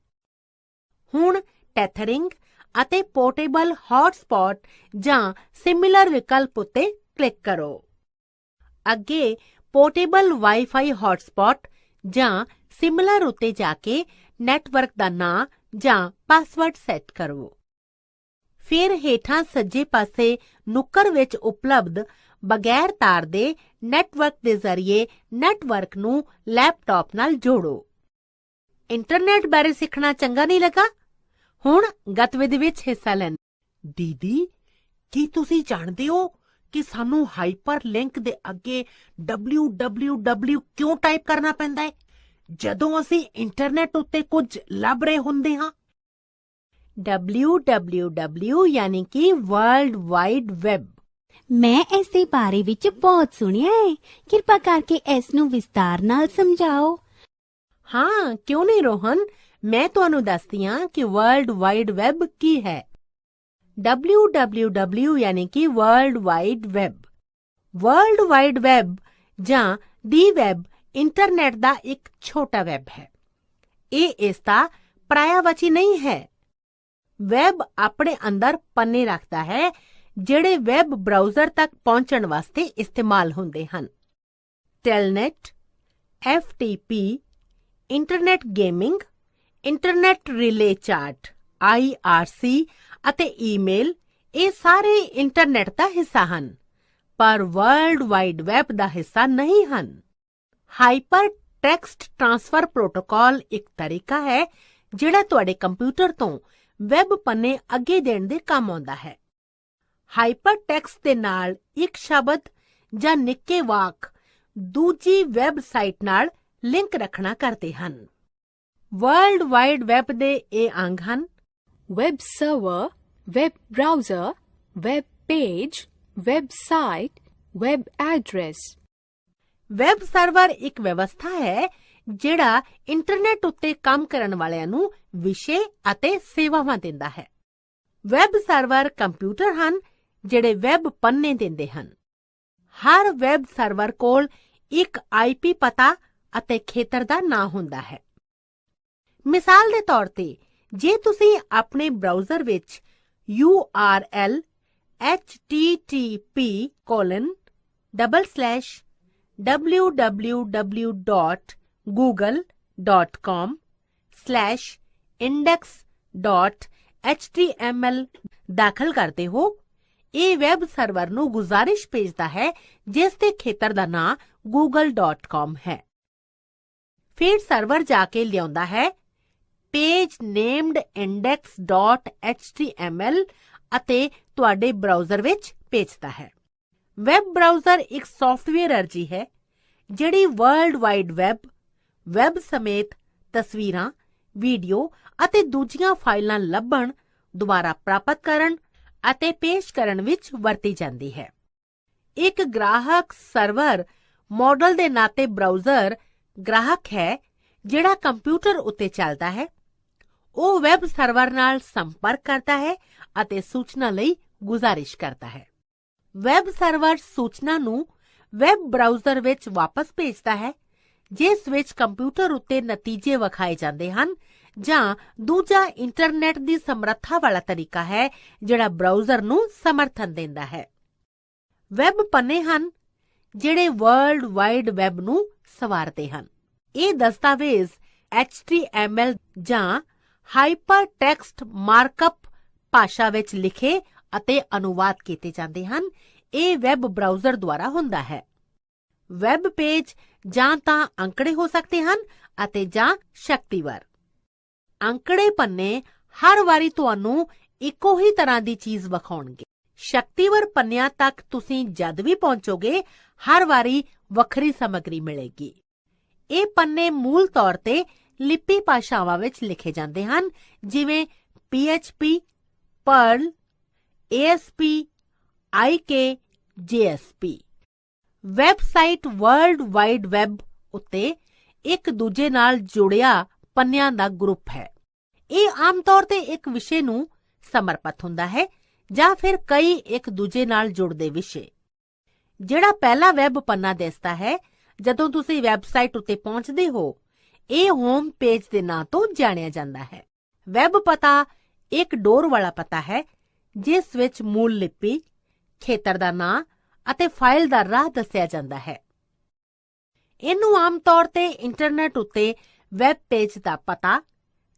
ਹੁਣ ਟੈਥਰਿੰਗ ਅਤੇ ਪੋਰਟੇਬਲ ਹੌਟਸਪੌਟ ਜਾਂ ਸਿਮਿਲਰ ਵਿਕਲਪ ਉੱਤੇ ਕਲਿੱਕ ਕਰੋ। ਅੱਗੇ ਪੋਰਟੇਬਲ ਵਾਈਫਾਈ ਹੌਟਸਪੌਟ ਜਾਂ ਸਿਮਿਲਰ ਉੱਤੇ ਜਾ ਕੇ ਨੈਟਵਰਕ ਦਾ ਨਾਂ ਜਾਂ ਪਾਸਵਰਡ ਸੈੱਟ ਕਰੋ। ਫਿਰ ਹੇਠਾਂ ਸੱਜੇ ਪਾਸੇ ਨੁੱਕਰ ਵਿੱਚ ਉਪਲਬਧ ਬਗੈਰ ਤਾਰ ਦੇ ਨੈਟਵਰਕ ਦੇ ਜ਼ਰੀਏ ਨੈਟਵਰਕ ਨੂੰ ਲੈਪਟਾਪ ਨਾਲ ਜੋੜੋ। ਇੰਟਰਨੈਟ ਬਾਰੇ ਸਿੱਖਣਾ ਚੰਗਾ ਨਹੀਂ ਲੱਗਾ? ਹੁਣ ਗਤੀਵਿਧੀ ਵਿੱਚ ਹਿੱਸਾ ਲੈਣ। ਦੀਦੀ, ਕੀ ਤੁਸੀਂ ਜਾਣਦੇ ਹੋ ਕਿ ਸਾਨੂੰ ਹਾਈਪਰ ਲਿੰਕ ਦੇ ਅੱਗੇ www ਕਿਉਂ ਟਾਈਪ ਕਰਨਾ ਪੈਂਦਾ ਹੈ ਜਦੋਂ ਅਸੀਂ ਇੰਟਰਨੈਟ ਉੱਤੇ ਕੁਝ ਲੱਭ ਰਹੇ ਹੁੰਦੇ ਹਾਂ? www ਯਾਨੀ ਕਿ ਵਰਲਡ ਵਾਈਡ ਵੈਬ। ਮੈਂ ਇਸ ਦੇ ਬਾਰੇ ਵਿੱਚ ਬਹੁਤ ਸੁਣਿਆ ਹੈ। ਕਿਰਪਾ ਕਰਕੇ ਇਸ ਨੂੰ ਵਿਸਤਾਰ ਨਾਲ ਸਮਝਾਓ। ਹਾਂ, ਕਿਉਂ ਨਹੀਂ ਰੋਹਨ, ਮੈਂ ਤੁਹਾਨੂੰ ਦੱਸਦੀ ਹਾਂ ਕਿ ਵਰਲਡ ਵਾਈਡ ਵੈਬ ਕੀ ਹੈ। www ਯਾਨੀ ਕਿ world wide web. World wide web ਜਾਂ ਦੀ ਵੈਬ ਇੰਟਰਨੈਟ ਦਾ ਇੱਕ ਛੋਟਾ ਵੈਬ ਹੈ। ਇਹ ਇਸ ਦਾ ਪਰਿਆਵਾਚੀ ਨਹੀਂ ਹੈ। ਵੈਬ ਆਪਣੇ ਅੰਦਰ ਪੰਨੇ ਰੱਖਦਾ ਹੈ ਜਿਹੜੇ ਵੈਬ ਬਰਾਊਜ਼ਰ ਤੱਕ ਪਹੁੰਚਣ ਵਾਸਤੇ ਇਸਤੇਮਾਲ ਹੁੰਦੇ ਹਨ। ਟੈਲਨੈਟ, FTP, ਇੰਟਰਨੈਟ ਗੇਮਿੰਗ, ਇੰਟਰਨੈਟ ਰਿਲੇ ਚਾਰਟ, IRC ਅਤੇ ਈਮੇਲ, ਇਹ ਸਾਰੇ ਇੰਟਰਨੈਟ ਦਾ ਹਿੱਸਾ ਹਨ, ਪਰ ਵਰਲਡ ਵਾਈਡ ਵੈਬ ਦਾ ਹਿੱਸਾ ਨਹੀਂ ਹਨ। ਹਾਈਪਰ ਟੈਕਸਟ ਟ੍ਰਾਂਸਫਰ ਪ੍ਰੋਟੋਕਾਲ ਇੱਕ ਤਰੀਕਾ ਹੈ ਜਿਹੜਾ ਤੁਹਾਡੇ ਕੰਪਿਊਟਰ ਤੋਂ ਵੈਬ ਪੰਨੇ ਅੱਗੇ ਦੇਣ ਦੇ ਕੰਮ ਆਉਂਦਾ ਹੈ। ਹਾਈਪਰ ਟੈਕਸਟ ਦੇ ਨਾਲ ਇੱਕ ਸ਼ਬਦ ਜਾਂ ਨਿੱਕੇ ਵਾਕ ਦੂਜੀ ਵੈਬਸਾਈਟ ਨਾਲ ਲਿੰਕ ਰੱਖਣਾ ਕਰਦੇ ਹਨ। ਵਰਲਡ ਵਾਈਡ ਵੈਬ ਦੇ ਇਹ ਅੰਗ ਹਨ: web server, web browser, web page, website, web address। Web server ਇੱਕ ਵਿਵਸਥਾ ਹੈ ਜਿਹੜਾ ਇੰਟਰਨੈਟ ਉੱਤੇ ਕੰਮ ਕਰਨ ਵਾਲਿਆਂ ਨੂੰ ਵਿਸ਼ੇ ਅਤੇ ਸੇਵਾਵਾਂ ਦਿੰਦਾ ਹੈ। ਵੈਬ ਸਰਵਰ ਕੰਪਿਊਟਰ ਹਨ ਜਿਹੜੇ ਵੈਬ ਪੰਨੇ ਦਿੰਦੇ ਹਨ। ਹਰ ਵੈਬ ਸਰਵਰ ਕੋਲ ਇੱਕ IP ਪਤਾ ਅਤੇ ਖੇਤਰ ਦਾ ਨਾਂ ਹੁੰਦਾ ਹੈ। ਮਿਸਾਲ ਦੇ ਤੌਰ ਤੇ, ਜੇ ਤੁਸੀਂ ਆਪਣੇ ਬਰਾਊਜ਼ਰ ਵਿੱਚ URL http://www.google.com/index.html ਦਾਖਲ ਕਰਦੇ ਹੋ, ਇਹ ਵੈਬ ਸਰਵਰ ਨੂੰ ਗੁਜ਼ਾਰਿਸ਼ ਭੇਜਦਾ ਹੈ ਜਿਸ ਦੇ ਖੇਤਰ ਦਾ ਨਾਂ google.com ਹੈ। ਫਿਰ ਸਰਵਰ ਜਾ ਕੇ ਲਿਆਉਂਦਾ ਹੈ page named index.html ਅਤੇ ਤੁਹਾਡੇ ਬਰਾਊਜ਼ਰ ਵਿੱਚ ਭੇਜਦਾ ਹੈ। ਵੈਬ ਬਰਾਊਜ਼ਰ ਇੱਕ ਸੌਫਟਵੇਅਰ ਅਰਜ਼ੀ ਹੈ ਜਿਹੜੀ ਵਰਲਡ ਵਾਈਡ ਵੈਬ ਸਮੇਤ ਤਸਵੀਰਾਂ, ਵੀਡੀਓ ਅਤੇ ਦੂਜੀਆਂ ਫਾਈਲਾਂ ਲੱਭਣ, ਦੁਬਾਰਾ ਪ੍ਰਾਪਤ ਕਰਨ ਅਤੇ ਪੇਸ਼ ਕਰਨ ਵਿੱਚ ਵਰਤੀ ਜਾਂਦੀ ਹੈ। ਇੱਕ ਗ੍ਰਾਹਕ ਸਰਵਰ ਮਾਡਲ ਦੇ ਨਾਤੇ ਬਰਾਊਜ਼ਰ ਗ੍ਰਾਹਕ ਹੈ ਜਿਹੜਾ ਕੰਪਿਊਟਰ ਉੱਤੇ ਚੱਲਦਾ ਹੈ। ਉਹ ਵੈਬ ਸਰਵਰ ਨਾਲ ਸੰਪਰਕ ਕਰਦਾ ਹੈ ਅਤੇ ਸੂਚਨਾ ਲਈ ਗੁਜ਼ਾਰਿਸ਼ ਕਰਦਾ ਹੈ। ਵੈਬ ਸਰਵਰ ਸੂਚਨਾ ਨੂੰ ਵੈਬ ਬਰਾਊਜ਼ਰ ਵਿੱਚ ਵਾਪਸ ਭੇਜਦਾ ਹੈ, ਜਿਸ ਵਿੱਚ ਕੰਪਿਊਟਰ ਉੱਤੇ ਨਤੀਜੇ ਵਿਖਾਏ ਜਾਂਦੇ ਹਨ, ਜਾਂ ਦੂਜਾ ਇੰਟਰਨੈਟ ਦੀ ਸਮਰੱਥਾ ਵਾਲਾ ਤਰੀਕਾ ਹੈ ਜਿਹੜਾ ਬਰਾਊਜ਼ਰ ਨੂੰ ਸਮਰਥਨ ਦਿੰਦਾ ਹੈ। ਵੈਬ ਪੰਨੇ ਹਨ ਜਿਹੜੇ ਵਰਲਡ ਵਾਈਡ ਵੈਬ ਨੂੰ ਸਵਾਰਦੇ ਹਨ। ਇਹ ਦਸਤਾਵੇਜ਼ HTML ਜਾਂ ਹਾਈਪਰ ਟੈਕਸਟ ਮਾਰਕਅਪ ਭਾਸ਼ਾ ਵਿੱਚ ਲਿਖੇ ਅਤੇ ਅਨੁਵਾਦ ਕੀਤੇ ਜਾਂਦੇ ਹਨ। ਇਹ ਵੈਬ ਬਰਾਊਜ਼ਰ ਦੁਆਰਾ ਹੁੰਦਾ ਹੈ। ਵੈਬ ਪੇਜ ਜਾਂ ਤਾਂ ਅੰਕੜੇ ਹੋ ਸਕਦੇ ਹਨ ਅਤੇ ਜਾਂ ਸ਼ਕਤੀਵਰ। ਅੰਕੜੇ ਪੰਨੇ ਹਰ ਵਾਰੀ ਤੁਹਾਨੂੰ ਇੱਕੋ ਹੀ ਤਰ੍ਹਾਂ ਦੀ ਚੀਜ਼ ਵਿਖਾਉਣਗੇ। ਸ਼ਕਤੀਵਰ ਪੰਨਿਆਂ ਤੱਕ ਤੁਸੀਂ ਜਦ ਵੀ ਪਹੁੰਚੋਗੇ ਹਰ ਵਾਰੀ ਵੱਖਰੀ ਸਮੱਗਰੀ ਮਿਲੇਗੀ। ਇਹ ਪੰਨੇ ਮੂਲ ਤੌਰ ਤੇ ਲਿਪੀ ਭਾਸ਼ਾਵਾਂ ਵਿੱਚ ਲਿਖੇ ਜਾਂਦੇ ਹਨ, ਜਿਵੇਂ PHP, Perl, ASP, IK, JSP। Website world wide web ਉੱਤੇ ਇੱਕ ਦੂਜੇ ਨਾਲ ਜੁੜਿਆ ਪੰਨਿਆਂ ਦਾ ਗਰੁੱਪ ਹੈ। ਇਹ ਆਮ ਤੌਰ ਤੇ ਇੱਕ ਵਿਸ਼ੇ ਨੂੰ ਸਮਰਪਿਤ ਹੁੰਦਾ ਹੈ ਜਾਂ ਫਿਰ ਕਈ ਇੱਕ ਦੂਜੇ ਨਾਲ ਜੁੜਦੇ ਵਿਸ਼ੇ। ਜਿਹੜਾ ਪਹਿਲਾ ਵੈਬ ਪੰਨਾ ਦਿਸਦਾ ਹੈ ਜਦੋਂ ਤੁਸੀਂ ਵੈਬਸਾਈਟ ਉੱਤੇ ਪਹੁੰਚਦੇ ਹੋ, ਇਹ ਹੋਮ ਪੇਜ ਦੇ ਨਾਂ ਤੋਂ ਜਾਣਿਆ ਜਾਂਦਾ ਹੈ। ਵੈਬ ਪਤਾ ਇੱਕ ਡੋਰ ਵਾਲਾ ਪਤਾ ਹੈ ਜਿਸ ਵਿੱਚ ਮੂਲ ਲਿਪੀ, ਖੇਤਰ ਦਾ ਨਾਂ ਅਤੇ ਫਾਈਲ ਦਾ ਰਾਹ ਦੱਸਿਆ ਜਾਂਦਾ ਹੈ। ਇਹਨੂੰ ਆਮ ਤੌਰ ਤੇ ਇੰਟਰਨੈਟ ਉੱਤੇ ਵੈਬ ਪੇਜ ਦਾ ਪਤਾ,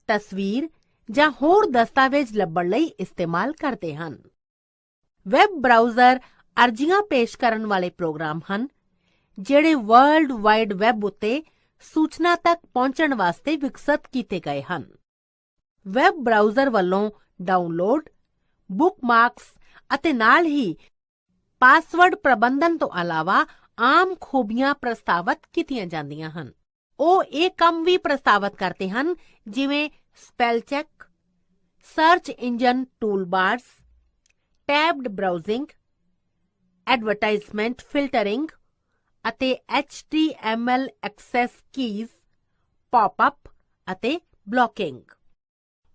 ਤਸਵੀਰ ਜਾਂ ਹੋਰ ਦਸਤਾਵੇਜ਼ ਲੱਭਣ ਲਈ ਇਸਤੇਮਾਲ ਕਰਦੇ ਹਨ। ਵੈਬ ਬਰਾਊਜ਼ਰ ਅਰਜ਼ੀਆਂ ਪੇਸ਼ ਕਰਨ ਵਾਲੇ ਪ੍ਰੋਗਰਾਮ ਹਨ ਜਿਹੜੇ ਵਰਲਡ ਵਾਈਡ ਵੈਬ ਉੱਤੇ ਸੂਚਨਾ ਤੱਕ ਪਹੁੰਚਣ ਵਾਸਤੇ ਵਿਕਸਤ ਕੀਤੇ ਗਏ ਹਨ। ਵੈਬ ਬਰਾਊਜ਼ਰ ਵੱਲੋਂ ਡਾਊਨਲੋਡ, ਬੁੱਕਮਾਰਕਸ ਅਤੇ ਨਾਲ ਹੀ ਪਾਸਵਰਡ ਪ੍ਰਬੰਧਨ ਤੋਂ ਇਲਾਵਾ ਆਮ ਖੂਬੀਆਂ ਪ੍ਰਸਤਾਵਿਤ ਕੀਤੀਆਂ ਜਾਂਦੀਆਂ ਹਨ। ਉਹ ਇਹ ਕੰਮ ਵੀ ਪ੍ਰਸਤਾਵਿਤ ਕਰਦੇ ਹਨ ਜਿਵੇਂ spell check, search engine toolbars, tabbed browsing, advertisement filtering ਅਤੇ HTML ਐਕਸੈਸ ਕੀਜ਼, ਪੌਪ-ਅਪ ਅਤੇ ਬਲੌਕਿੰਗ।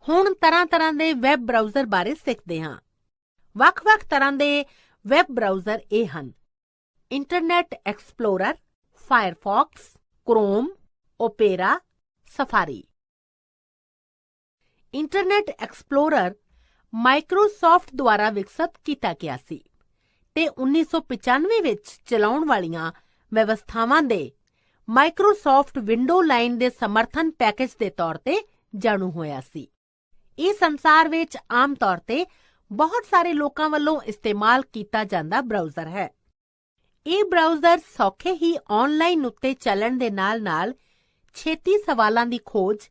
ਹੁਣ ਤਰ੍ਹਾਂ ਦੇ ਵੈਬ ਬਰਾਊਜ਼ਰ ਬਾਰੇ ਸਿੱਖਦੇ ਹਾਂ। ਵੱਖ-ਵੱਖ ਤਰ੍ਹਾਂ ਦੇ ਵੈਬ ਬਰਾਊਜ਼ਰ ਇਹ ਹਨ: internet explorer, Firefox, Chrome, opera, safari. Internet explorer Microsoft ਦੁਆਰਾ ਵਿਕਸਤ ਕੀਤਾ ਗਿਆ ਸੀ ਤੇ 1995 ਵਿੱਚ ਚਲਾਉਣ ਵਾਲੀਆਂ ਵਿਵਸਥਾਵਾਂ ਦੇ ਮਾਈਕਰੋਸਾਫਟ ਵਿੰਡੋ ਲਾਈਨ ਦੇ ਸਮਰਥਨ ਪੈਕੇਜ ਦੇ ਤੌਰ ਤੇ ਜਾਣੂ ਹੋਇਆ ਸੀ। ਇਹ ਸੰਸਾਰ ਵਿੱਚ ਆਮ ਤੌਰ ਤੇ ਬਹੁਤ ਸਾਰੇ ਲੋਕਾਂ ਵੱਲੋਂ ਇਸਤੇਮਾਲ ਕੀਤਾ ਜਾਂਦਾ ਬਰਾਊਜ਼ਰ ਹੈ। ਇਹ ਬਰਾਊਜ਼ਰ ਸੌਖੇ ਹੀ ਆਨਲਾਈਨ ਉੱਤੇ ਚੱਲਣ ਦੇ ਨਾਲ-ਨਾਲ ਛੇਤੀ ਸਵਾਲਾਂ ਦੀ ਖੋਜ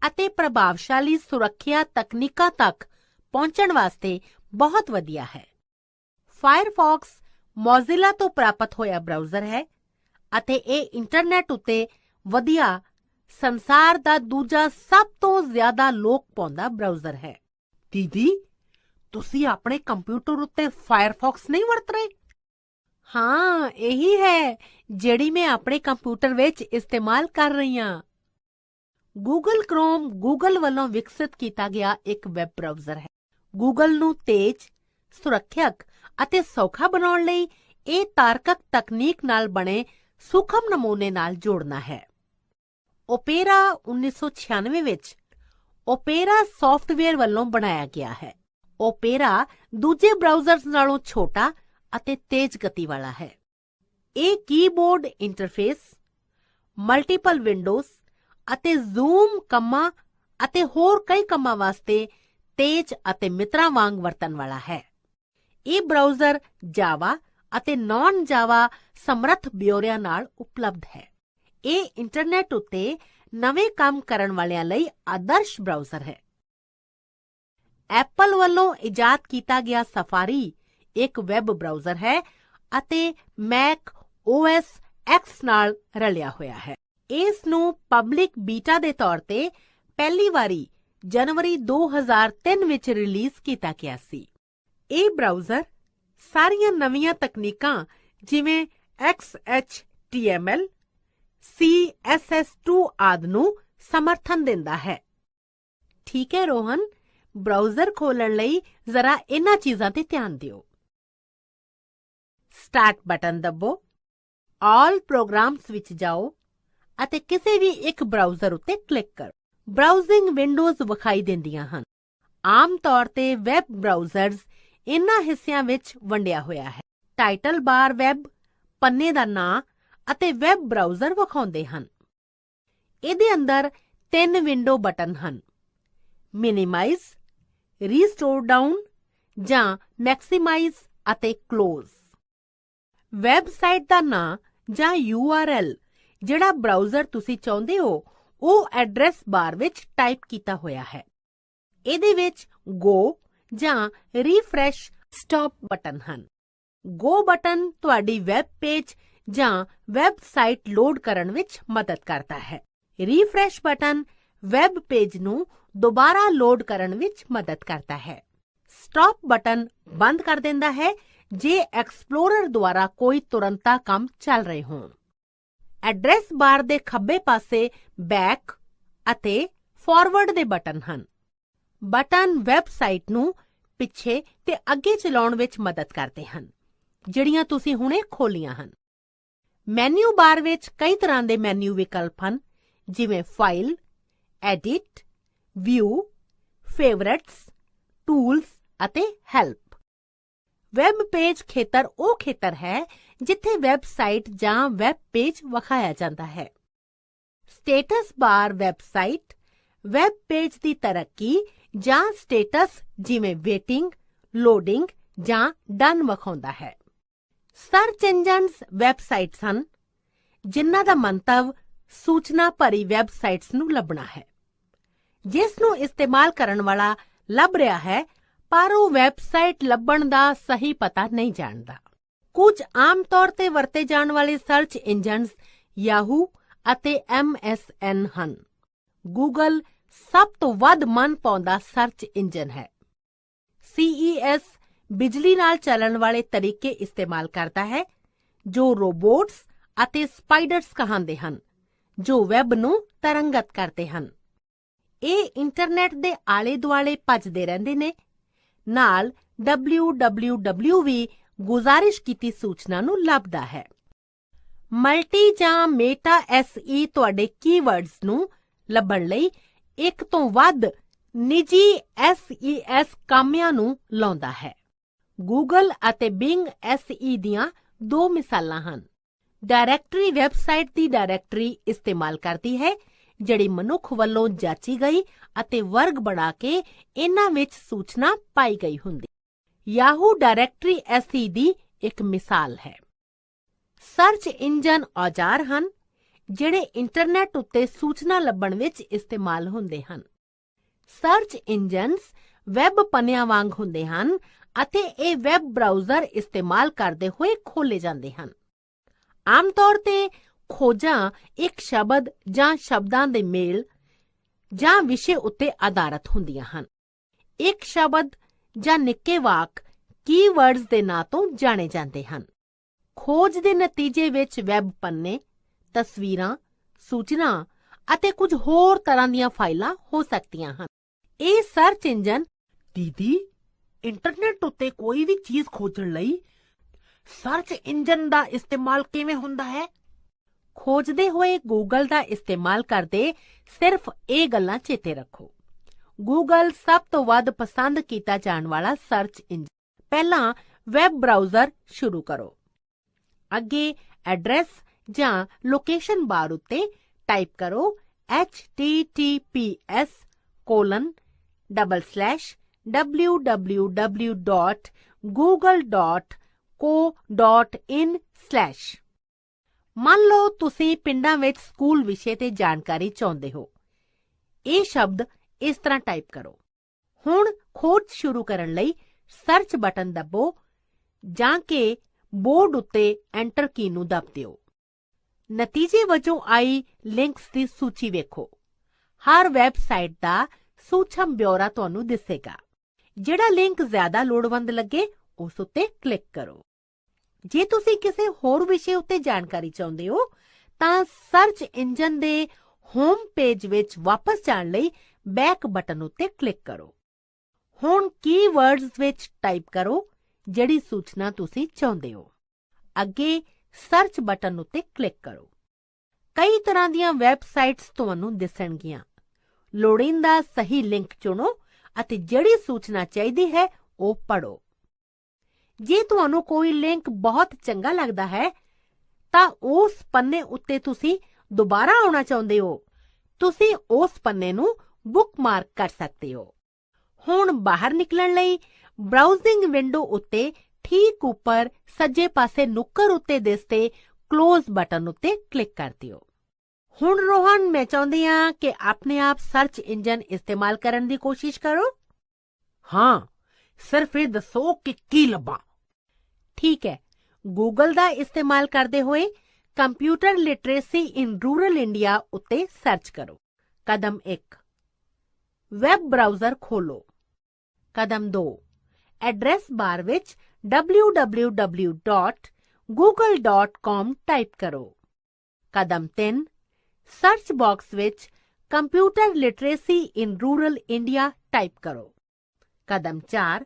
ਅਤੇ ਪ੍ਰਭਾਵਸ਼ਾਲੀ ਸੁਰੱਖਿਆ ਤਕਨੀਕਾਂ ਤੱਕ ਪਹੁੰਚਣ ਵਾਸਤੇ ਬਹੁਤ ਵਧੀਆ ਹੈ। ਫਾਇਰਫੌਕਸ ਮੋਜ਼ਿਲਾ ਤੋਂ ਪ੍ਰਾਪਤ ਹੋਇਆ ਬਰਾਊਜ਼ਰ ਹੈ ਅਤੇ ਇਹ ਇੰਟਰਨੈਟ ਉੱਤੇ ਵਧੀਆ ਸੰਸਾਰ ਦਾ ਦੂਜਾ ਸਭ ਤੋਂ ਜ਼ਿਆਦਾ ਲੋਕ ਪਾਉਂਦਾ ਬਰਾਊਜ਼ਰ ਹੈ। ਦੀਦੀ, ਤੁਸੀਂ ਆਪਣੇ ਕੰਪਿਊਟਰ ਉੱਤੇ ਫਾਇਰਫੌਕਸ ਨਹੀਂ ਵਰਤ ਰਹੇ? ਹਾਂ, ਇਹੀ ਹੈ ਜਿਹੜੀ ਮੈਂ ਆਪਣੇ ਕੰਪਿਊਟਰ ਵਿੱਚ ਇਸਤੇਮਾਲ ਕਰ ਰਹੀ ਹਾਂ। ਗੂਗਲ ਕਰੋਮ ਗੂਗਲ ਵੱਲੋਂ ਵਿਕਸਿਤ ਕੀਤਾ ਗਿਆ ਇੱਕ ਵੈਬ ਬਰਾਊਜ਼ਰ ਹੈ। ਗੂਗਲ ਨੂੰ ਤੇਜ਼, ਸੁਰੱਖਿਅਤ ਅਤੇ ਸੌਖਾ ਬਣਾਉਣ ਲਈ ਇਹ ਤਾਰਕਕ ਤਕਨੀਕ ਨਾਲ ਬਣੇ ਸੂਖਮ ਨਮੂਨੇ ਨਾਲ ਜੋੜਨਾ ਹੈ। ਓਪੇਰਾ 1996 ਵਿੱਚ ਓਪੇਰਾ ਸੌਫਟਵੇਅਰ ਵੱਲੋਂ ਬਣਾਇਆ ਗਿਆ ਹੈ। ਓਪੇਰਾ ਦੂਜੇ ਬਰਾਊਜ਼ਰਸ ਨਾਲੋਂ ਛੋਟਾ ਅਤੇ ਤੇਜ਼ ਗਤੀ ਵਾਲਾ ਹੈ। ਇਹ ਕੀਬੋਰਡ ਇੰਟਰਫੇਸ, ਮਲਟੀਪਲ ਵਿੰਡੋਜ਼ ਅਤੇ ਜ਼ੂਮ ਕੰਮਾਂ ਅਤੇ ਹੋਰ ਕਈ ਕੰਮਾਂ ਵਾਸਤੇ ਤੇਜ਼ ਅਤੇ ਮਿੱਤਰਾਂ ਵਾਂਗ ਵਰਤਣ ਵਾਲਾ ਹੈ। ਇਹ ਬਰਾਊਜ਼ਰ ਜਾਵਾ ਅਤੇ ਨਾਨ ਜਾਵਾ ਸਮਰੱਥ ਬਿਓਰਿਆਂ ਨਾਲ ਉਪਲਬਧ ਹੈ। ਇਹ ਇੰਟਰਨੈਟ ਉੱਤੇ ਨਵੇਂ ਕੰਮ ਕਰਨ ਵਾਲਿਆਂ ਲਈ ਆਦਰਸ਼ ਬਰਾਊਜ਼ਰ ਹੈ। ਐਪਲ ਵੱਲੋਂ ਇਜਾਦ ਕੀਤਾ ਗਿਆ ਸਫਾਰੀ ਇੱਕ ਵੈਬ ਬਰਾਊਜ਼ਰ ਹੈ ਅਤੇ ਮੈਕ OS X ਨਾਲ ਰਲਿਆ ਹੋਇਆ ਹੈ। ਇਸ ਨੂੰ ਪਬਲਿਕ ਬੀਟਾ ਦੇ ਤੌਰ ਤੇ ਪਹਿਲੀ ਵਾਰੀ ਜਨਵਰੀ 2003 ਵਿੱਚ ਰਿਲੀਜ਼ ਕੀਤਾ ਗਿਆ ਸੀ। ਇਹ ਬਰਾਊਜ਼ਰ ਸਾਰੀਆਂ ਨਵੀਆਂ ਤਕਨੀਕਾਂ ਜਿਵੇਂ XHTML, CSS2 ਆਦਿ ਨੂੰ ਸਮਰਥਨ ਦਿੰਦਾ ਹੈ। ਠੀਕ ਹੈ ਰੋਹਨ, ਬਰਾਊਜ਼ਰ ਖੋਲ੍ਹਣ ਲਈ ਜ਼ਰਾ ਇਹਨਾਂ ਚੀਜ਼ਾਂ ਤੇ ਧਿਆਨ ਦਿਓ। ਸਟਾਰਟ ਬਟਨ ਦੱਬੋ, ਆਲ ਪ੍ਰੋਗਰਾਮਸ ਵਿੱਚ ਜਾਓ ਅਤੇ ਕਿਸੇ ਵੀ ਇੱਕ ਬਰਾਊਜ਼ਰ ਉੱਤੇ ਕਲਿੱਕ ਕਰੋ। ਬਰਾਊਜ਼ਿੰਗ ਵਿੰਡੋਜ਼ ਵਿਖਾਈ ਦਿੰਦੀਆਂ ਹਨ। ਆਮ ਤੌਰ ਤੇ ਵੈਬ ਬਰਾਊਜ਼ਰਜ਼ ਇਹਨਾਂ ਹਿੱਸਿਆਂ ਵਿੱਚ ਵੰਡਿਆ ਹੋਇਆ ਹੈ। ਟਾਈਟਲ ਬਾਰ ਵੈਬ, ਪੰਨੇ ਦਾ ਨਾਂ ਅਤੇ ਵੈਬ ਬਰਾਊਜ਼ਰ ਵਿਖਾਉਂਦੇ ਹਨ। ਇਹਦੇ ਅੰਦਰ 3 ਵਿੰਡੋ ਬਟਨ ਹਨ: ਮਿਨੀਮਾਈਜ਼, ਰੀਸਟੋਰ ਡਾਊਨ ਜਾਂ ਮੈਕਸਿਮਾਈਜ਼ ਅਤੇ ਕਲੋਜ਼। ਵੈਬਸਾਈਟ ਦਾ ਨਾਂ ਜਾਂ URL ਜਿਹੜਾ ਬ੍ਰਾਊਜ਼ਰ ਤੁਸੀਂ ਚਾਹੁੰਦੇ ਹੋ ਉਹ ਐਡਰੈਸ ਬਾਰ ਵਿੱਚ ਟਾਈਪ ਕੀਤਾ ਹੋਇਆ ਹੈ। ਇਹਦੇ ਵਿੱਚ ਗੋ ਜਾਂ ਰੀਫਰੈਸ਼ Stop. ਬਟਨ ਹਨ। ਗੋ ਬਟਨ ਤੁਹਾਡੀ ਵੈਬ ਪੇਜ ਜਾਂ ਵੈਬਸਾਈਟ ਲੋਡ ਕਰਨ ਵਿੱਚ ਮਦਦ ਕਰਦਾ ਹੈ। ਰੀਫਰੈਸ਼ ਬਟਨ ਵੈਬ ਪੇਜ ਨੂੰ ਦੁਬਾਰਾ ਲੋਡ ਕਰਨ ਵਿੱਚ ਮਦਦ ਕਰਦਾ ਹੈ। ਸਟਾਪ ਬਟਨ ਬੰਦ ਕਰ ਦਿੰਦਾ ਹੈ ਜੇ ਐਕਸਪਲੋਰਰ ਦੁਆਰਾ ਕੋਈ ਤੁਰੰਤਾ ਕੰਮ ਚੱਲ ਰਹੇ ਹੋਣ। ਐਡਰੈਸ ਬਾਰ ਦੇ ਖੱਬੇ ਪਾਸੇ ਬੈਕ ਅਤੇ ਫਾਰਵਰਡ ਦੇ ਬਟਨ ਹਨ। ਬਟਨ ਵੈਬਸਾਈਟ ਨੂੰ ਪਿੱਛੇ ਤੇ ਅੱਗੇ ਚਲਾਉਣ ਵਿੱਚ ਮਦਦ ਕਰਦੇ ਹਨ, ਜਿਹੜੀਆਂ ਤੁਸੀਂ ਹੁਣੇ ਖੋਲੀਆਂ ਹਨ। ਮੈਨੂ ਬਾਰ ਵਿੱਚ ਕਈ ਤਰ੍ਹਾਂ ਦੇ ਮੈਨੂ ਵਿਕਲਪ ਹਨ, ਜਿਵੇਂ file, edit, view, favourites, tools ਅਤੇ ਹੈਲਪ। ਵੈਬ ਪੇਜ ਖੇਤਰ ਉਹ ਖੇਤਰ ਹੈ ਜਿੱਥੇ ਵੈਬਸਾਈਟ ਜਾਂ ਵੈਬ ਪੇਜ ਵਿਖਾਇਆ ਜਾਂਦਾ ਹੈ। ਸਟੇਟਸ ਬਾਰ ਵੈਬਸਾਈਟ, ਵੈਬ ਪੇਜ ਦੀ ਤਰੱਕੀ ਜਾਂ ਸਟੇਟਸ ਜਿਵੇਂ ਵੇਟਿੰਗ, ਲੋਡਿੰਗ ਜਾਂ ਡਨ ਵਿਖਾਉਂਦਾ ਹੈ। ਸਰਚ ਇੰਜਨਸ ਵੈਬਸਾਈਟਸ ਹਨ ਜਿਨ੍ਹਾਂ ਦਾ ਮੰਤਵ ਸੂਚਨਾ ਭਰੀ ਵੈਬਸਾਈਟਸ ਨੂੰ ਲੱਭਣਾ ਹੈ, ਜਿਸ ਨੂੰ ਇਸਤੇਮਾਲ ਕਰਨ ਵਾਲਾ ਲੱਭ ਰਿਹਾ ਹੈ ਪਰ ਉਹ ਵੈਬਸਾਈਟ ਲੱਭਣ ਦਾ ਸਹੀ ਪਤਾ ਨਹੀਂ ਜਾਣਦਾ। ਕੁਝ ਆਮ ਤੌਰ ਤੇ ਵਰਤੇ ਜਾਣ ਵਾਲੇ ਸਰਚ ਇੰਜਨਸ ਯਾਹੂ ਅਤੇ MSN ਹਨ। ਗੂਗਲ ਸਭ ਤੋਂ ਵੱਧ ਮਨ ਪਾਉਂਦਾ ਸਰਚ ਇੰਜਨ ਹੈ। CES ਬਿਜਲੀ ਨਾਲ ਚੱਲਣ ਵਾਲੇ ਤਰੀਕੇ ਇਸਤੇਮਾਲ ਕਰਦਾ ਹੈ ਜੋ ਰੋਬੋਟਸ ਅਤੇ ਸਪਾਈਡਰਸ ਕਹਾਉਂਦੇ ਹਨ, ਜੋ ਵੈਬ ਨੂੰ ਤਰੰਗਤ ਕਰਦੇ ਹਨ। ਇਹ ਇੰਟਰਨੈਟ ਦੇ ਆਲੇ ਦੁਆਲੇ ਭੱਜਦੇ ਰਹਿੰਦੇ ਨੇ। ਨਾਲ www ਵੀ ਗੁਜ਼ਾਰਿਸ਼ ਕੀਤੀ ਸੂਚਨਾ ਨੂੰ ਲੱਭਦਾ ਹੈ। ਮਲਟੀ ਜਾਂ ਮੇਟਾ SE ਤੁਹਾਡੇ ਕੀਵਰਡਸ ਨੂੰ ਲੱਭਣ ਲਈ ਇੱਕ ਤੋਂ ਵੱਧ ਨਿੱਜੀ SES ਕਾਮਿਆਂ ਨੂੰ ਲਾਉਂਦਾ ਹੈ। ਗੂਗਲ ਅਤੇ ਬਿੰਗ SE ਦੀਆਂ ਦੋ ਮਿਸਾਲਾਂ ਹਨ। ਡਾਇਰੈਕਟਰੀ ਵੈਬਸਾਈਟ ਦੀ ਡਾਇਰੈਕਟਰੀ ਇਸਤੇਮਾਲ ਕਰਦੀ ਹੈ ਜਿਹੜੀ ਮਨੁੱਖ ਵੱਲੋਂ ਜਾਚੀ ਗਈ ਅਤੇ ਵਰਗ ਬਣਾ ਕੇ ਇਹਨਾਂ ਵਿੱਚ ਸੂਚਨਾ ਪਾਈ ਗਈ ਹੁੰਦੀ। ਯਾਹੂ ਡਾਇਰੈਕਟਰੀ SE ਦੀ ਇੱਕ ਮਿਸਾਲ ਹੈ। ਸਰਚ ਇੰਜਨ ਔਜ਼ਾਰ ਹਨ ਜਿਹੜੇ ਇੰਟਰਨੈਟ ਉੱਤੇ ਸੂਚਨਾ ਲੱਭਣ ਵਿੱਚ ਇਸਤੇਮਾਲ ਹੁੰਦੇ ਹਨ। ਸਰਚ ਇੰਜਨਸ ਵੈਬ ਪੰਨਿਆਂ ਵਾਂਗ ਹੁੰਦੇ ਹਨ ਅਤੇ ਇਹ ਵੈਬ ਬਰਾਊਜ਼ਰ ਇਸਤੇਮਾਲ ਕਰਦੇ ਹੋਏ ਖੋਲੇ ਜਾਂਦੇ ਹਨ। ਆਮ ਤੌਰ ਤੇ ਖੋਜਾਂ ਇੱਕ ਸ਼ਬਦ ਜਾਂ ਸ਼ਬਦਾਂ ਦੇ ਮੇਲ ਜਾਂ ਵਿਸ਼ੇ ਉੱਤੇ ਆਧਾਰਿਤ ਹੁੰਦੀਆਂ ਹਨ। ਇੱਕ ਸ਼ਬਦ ਜਾਂ ਨਿੱਕੇ ਵਾਕ ਕੀਵਰਡਸ ਦੇ ਨਾਂ ਤੋਂ ਜਾਣੇ ਜਾਂਦੇ ਹਨ। ਖੋਜ ਦੇ ਨਤੀਜੇ ਵਿੱਚ ਵੈਬ ਪੰਨੇ, ਤਸਵੀਰਾਂ, ਸੂਚਨਾ ਅਤੇ ਕੁਝ ਹੋਰ ਤਰ੍ਹਾਂ ਦੀਆਂ ਫਾਈਲਾਂ ਹੋ ਸਕਦੀਆਂ ਹਨ। ਇਹ ਸਰਚ ਇੰਜਨ ਦੀਦੀ, ਇੰਟਰਨੈਟ ਉੱਤੇ ਕੋਈ ਵੀ ਚੀਜ਼ ਖੋਜਣ ਲਈ ਸਰਚ ਇੰਜਨ ਦਾ ਇਸਤੇਮਾਲ ਕਿਵੇਂ ਹੁੰਦਾ ਹੈ? ਖੋਜਦੇ ਹੋਏ ਗੂਗਲ ਦਾ ਇਸਤੇਮਾਲ ਕਰਦੇ ਸਿਰਫ ਇਹ ਗੱਲਾਂ ਚੇਤੇ ਰੱਖੋ। ਗੂਗਲ ਸਭ ਤੋਂ ਵੱਧ ਪਸੰਦ ਕੀਤਾ ਜਾਣ ਵਾਲਾ ਸਰਚ ਇੰਜਨ। ਪਹਿਲਾਂ ਵੈਬ ਬਰਾਊਜ਼ਰ ਸ਼ੁਰੂ ਕਰੋ। ਅੱਗੇ ਐਡਰੈਸ ਜਾਂ ਲੋਕੇਸ਼ਨ ਬਾਰ ਉੱਤੇ ਟਾਈਪ ਕਰੋ https://www.google.co.in/ ਮੰਨ ਲਓ ਤੁਸੀਂ ਪਿੰਡਾਂ ਵਿੱਚ ਸਕੂਲ ਵਿਸ਼ੇ ਤੇ ਜਾਣਕਾਰੀ ਚਾਹੁੰਦੇ ਹੋ। ਇਹ ਸ਼ਬਦ ਇਸ ਤਰ੍ਹਾਂ ਟਾਈਪ ਕਰੋ। ਹੁਣ ਖੋਜ ਸ਼ੁਰੂ ਕਰਨ ਲਈ ਸਰਚ ਬਟਨ ਦੱਬੋ ਜਾਂ ਕਿ ਬੋਰਡ ਉੱਤੇ ਐਂਟਰ ਕੀ ਨੂੰ ਦੱਬ ਦਿਓ। ਨਤੀਜੇ ਵਜੋਂ ਆਈ ਲਿੰਕਸ ਦੀ ਸੂਚੀ ਵੇਖੋ। ਹਰ ਵੈਬਸਾਈਟ ਦਾ ਸੂਖਮ ਬਿਊਰਾ ਤੁਹਾਨੂੰ ਦਿਸੇਗਾ। ਜਿਹੜਾ ਲਿੰਕ ਜ਼ਿਆਦਾ ਲੋੜਵੰਦ ਲੱਗੇ ਉਸ ਉੱਤੇ ਕਲਿੱਕ ਕਰੋ। ਜੇ ਤੁਸੀਂ ਕਿਸੇ ਹੋਰ ਵਿਸ਼ੇ ਉੱਤੇ ਜਾਣਕਾਰੀ ਚਾਹੁੰਦੇ ਹੋ ਤਾਂ ਸਰਚ ਇੰਜਨ ਦੇ ਹੋਮ ਪੇਜ ਵਿੱਚ ਵਾਪਸ ਜਾਣ ਲਈ ਬੈਕ ਬਟਨ ਉੱਤੇ ਕਲਿੱਕ ਕਰੋ। ਹੁਣ ਕੀਵਰਡਸ ਵਿੱਚ ਟਾਈਪ ਕਰੋ ਜਿਹੜੀ ਸੂਚਨਾ ਤੁਸੀਂ ਚਾਹੁੰਦੇ ਹੋ। ਅੱਗੇ ਸਰਚ ਬਟਨ ਉੱਤੇ ਕਲਿੱਕ ਕਰੋ। ਕਈ ਤਰ੍ਹਾਂ ਦੀਆਂ ਵੈਬਸਾਈਟਸ ਤੁਹਾਨੂੰ ਦਿਸਣਗੀਆਂ। ਲੋੜੀਂਦਾ ਸਹੀ ਲਿੰਕ ਚੁਣੋ ਅਤੇ ਜਿਹੜੀ ਸੂਚਨਾ ਚਾਹੀਦੀ ਹੈ ਉਹ ਪੜ੍ਹੋ। ਜੇ ਤੁਹਾਨੂੰ ਕੋਈ ਲਿੰਕ ਬਹੁਤ ਚੰਗਾ ਲੱਗਦਾ ਹੈ ਤਾਂ ਉਸ ਪੰਨੇ ਉੱਤੇ ਤੁਸੀਂ ਦੁਬਾਰਾ ਆਉਣਾ ਚਾਹੁੰਦੇ ਹੋ, ਤੁਸੀਂ ਉਸ ਪੰਨੇ ਨੂੰ ਬੁੱਕਮਾਰਕ ਕਰ ਸਕਦੇ ਹੋ। ਹੁਣ ਬਾਹਰ ਨਿਕਲਣ ਲਈ ਬਰਾਊਜ਼ਿੰਗ ਵਿੰਡੋ ਉੱਤੇ ਠੀਕ ਉੱਪਰ ਸੱਜੇ ਪਾਸੇ ਨੁੱਕਰ ਉੱਤੇ ਦਿਸਦੇ ਕਲੋਜ਼ ਬਟਨ ਉੱਤੇ ਕਲਿੱਕ ਕਰ ਦਿਓ। ਹੁਣ ਰੋਹਨ, ਮੈਂ ਚਾਹੁੰਦੀ ਹਾਂ ਕਿ ਆਪਣੇ ਆਪ ਸਰਚ ਇੰਜਨ ਇਸਤੇਮਾਲ ਕਰਨ ਦੀ ਕੋਸ਼ਿਸ਼ ਕਰੋ। ਹਾਂ, ਸਿਰਫ ਇਹ ਦੱਸੋ ਕਿ ਕੀ ਲੱਭਾਂ। ਠੀਕ ਹੈ, ਗੂਗਲ ਦਾ ਇਸਤੇਮਾਲ ਕਰਦੇ ਹੋਏ ਕੰਪਿਊਟਰ ਲਿਟਰੇਸੀ ਇਨ ਰੂਰਲ ਇੰਡੀਆ ਉੱਤੇ ਸਰਚ ਕਰੋ। ਕਦਮ 1, ਵੈਬ ਬਰਾਊਜ਼ਰ ਖੋਲੋ। ਕਦਮ 2, ਐਡਰੈਸ ਬਾਰ ਵਿੱਚ www.google.com ਟਾਈਪ ਕਰੋ। ਕਦਮ 3, ਸਰਚ ਬਾਕਸ ਵਿੱਚ ਕੰਪਿਊਟਰ ਲਿਟਰੇਸੀ ਇਨ ਰੂਰਲ ਇੰਡੀਆ ਟਾਈਪ ਕਰੋ। ਕਦਮ 4,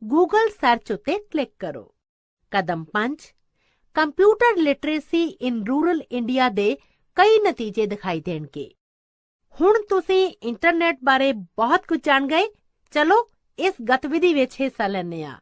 ਗੂਗਲ ਸਰਚ ਉੱਤੇ ਕਲਿੱਕ ਕਰੋ। ਕਦਮ 5, ਕੰਪਿਊਟਰ ਲਿਟਰੇਸੀ ਇਨ ਰੂਰਲ ਇੰਡੀਆ ਦੇ ਕਈ ਨਤੀਜੇ ਦਿਖਾਈ ਦੇਣਗੇ। ਹੁਣ ਤੁਸੀਂ ਇੰਟਰਨੈਟ ਬਾਰੇ ਬਹੁਤ ਕੁਝ ਜਾਣ ਗਏ। ਚਲੋ ਇਸ ਗਤੀਵਿਧੀ ਵਿੱਚ ਹਿੱਸਾ ਲੈਂਦੇ ਹਾਂ।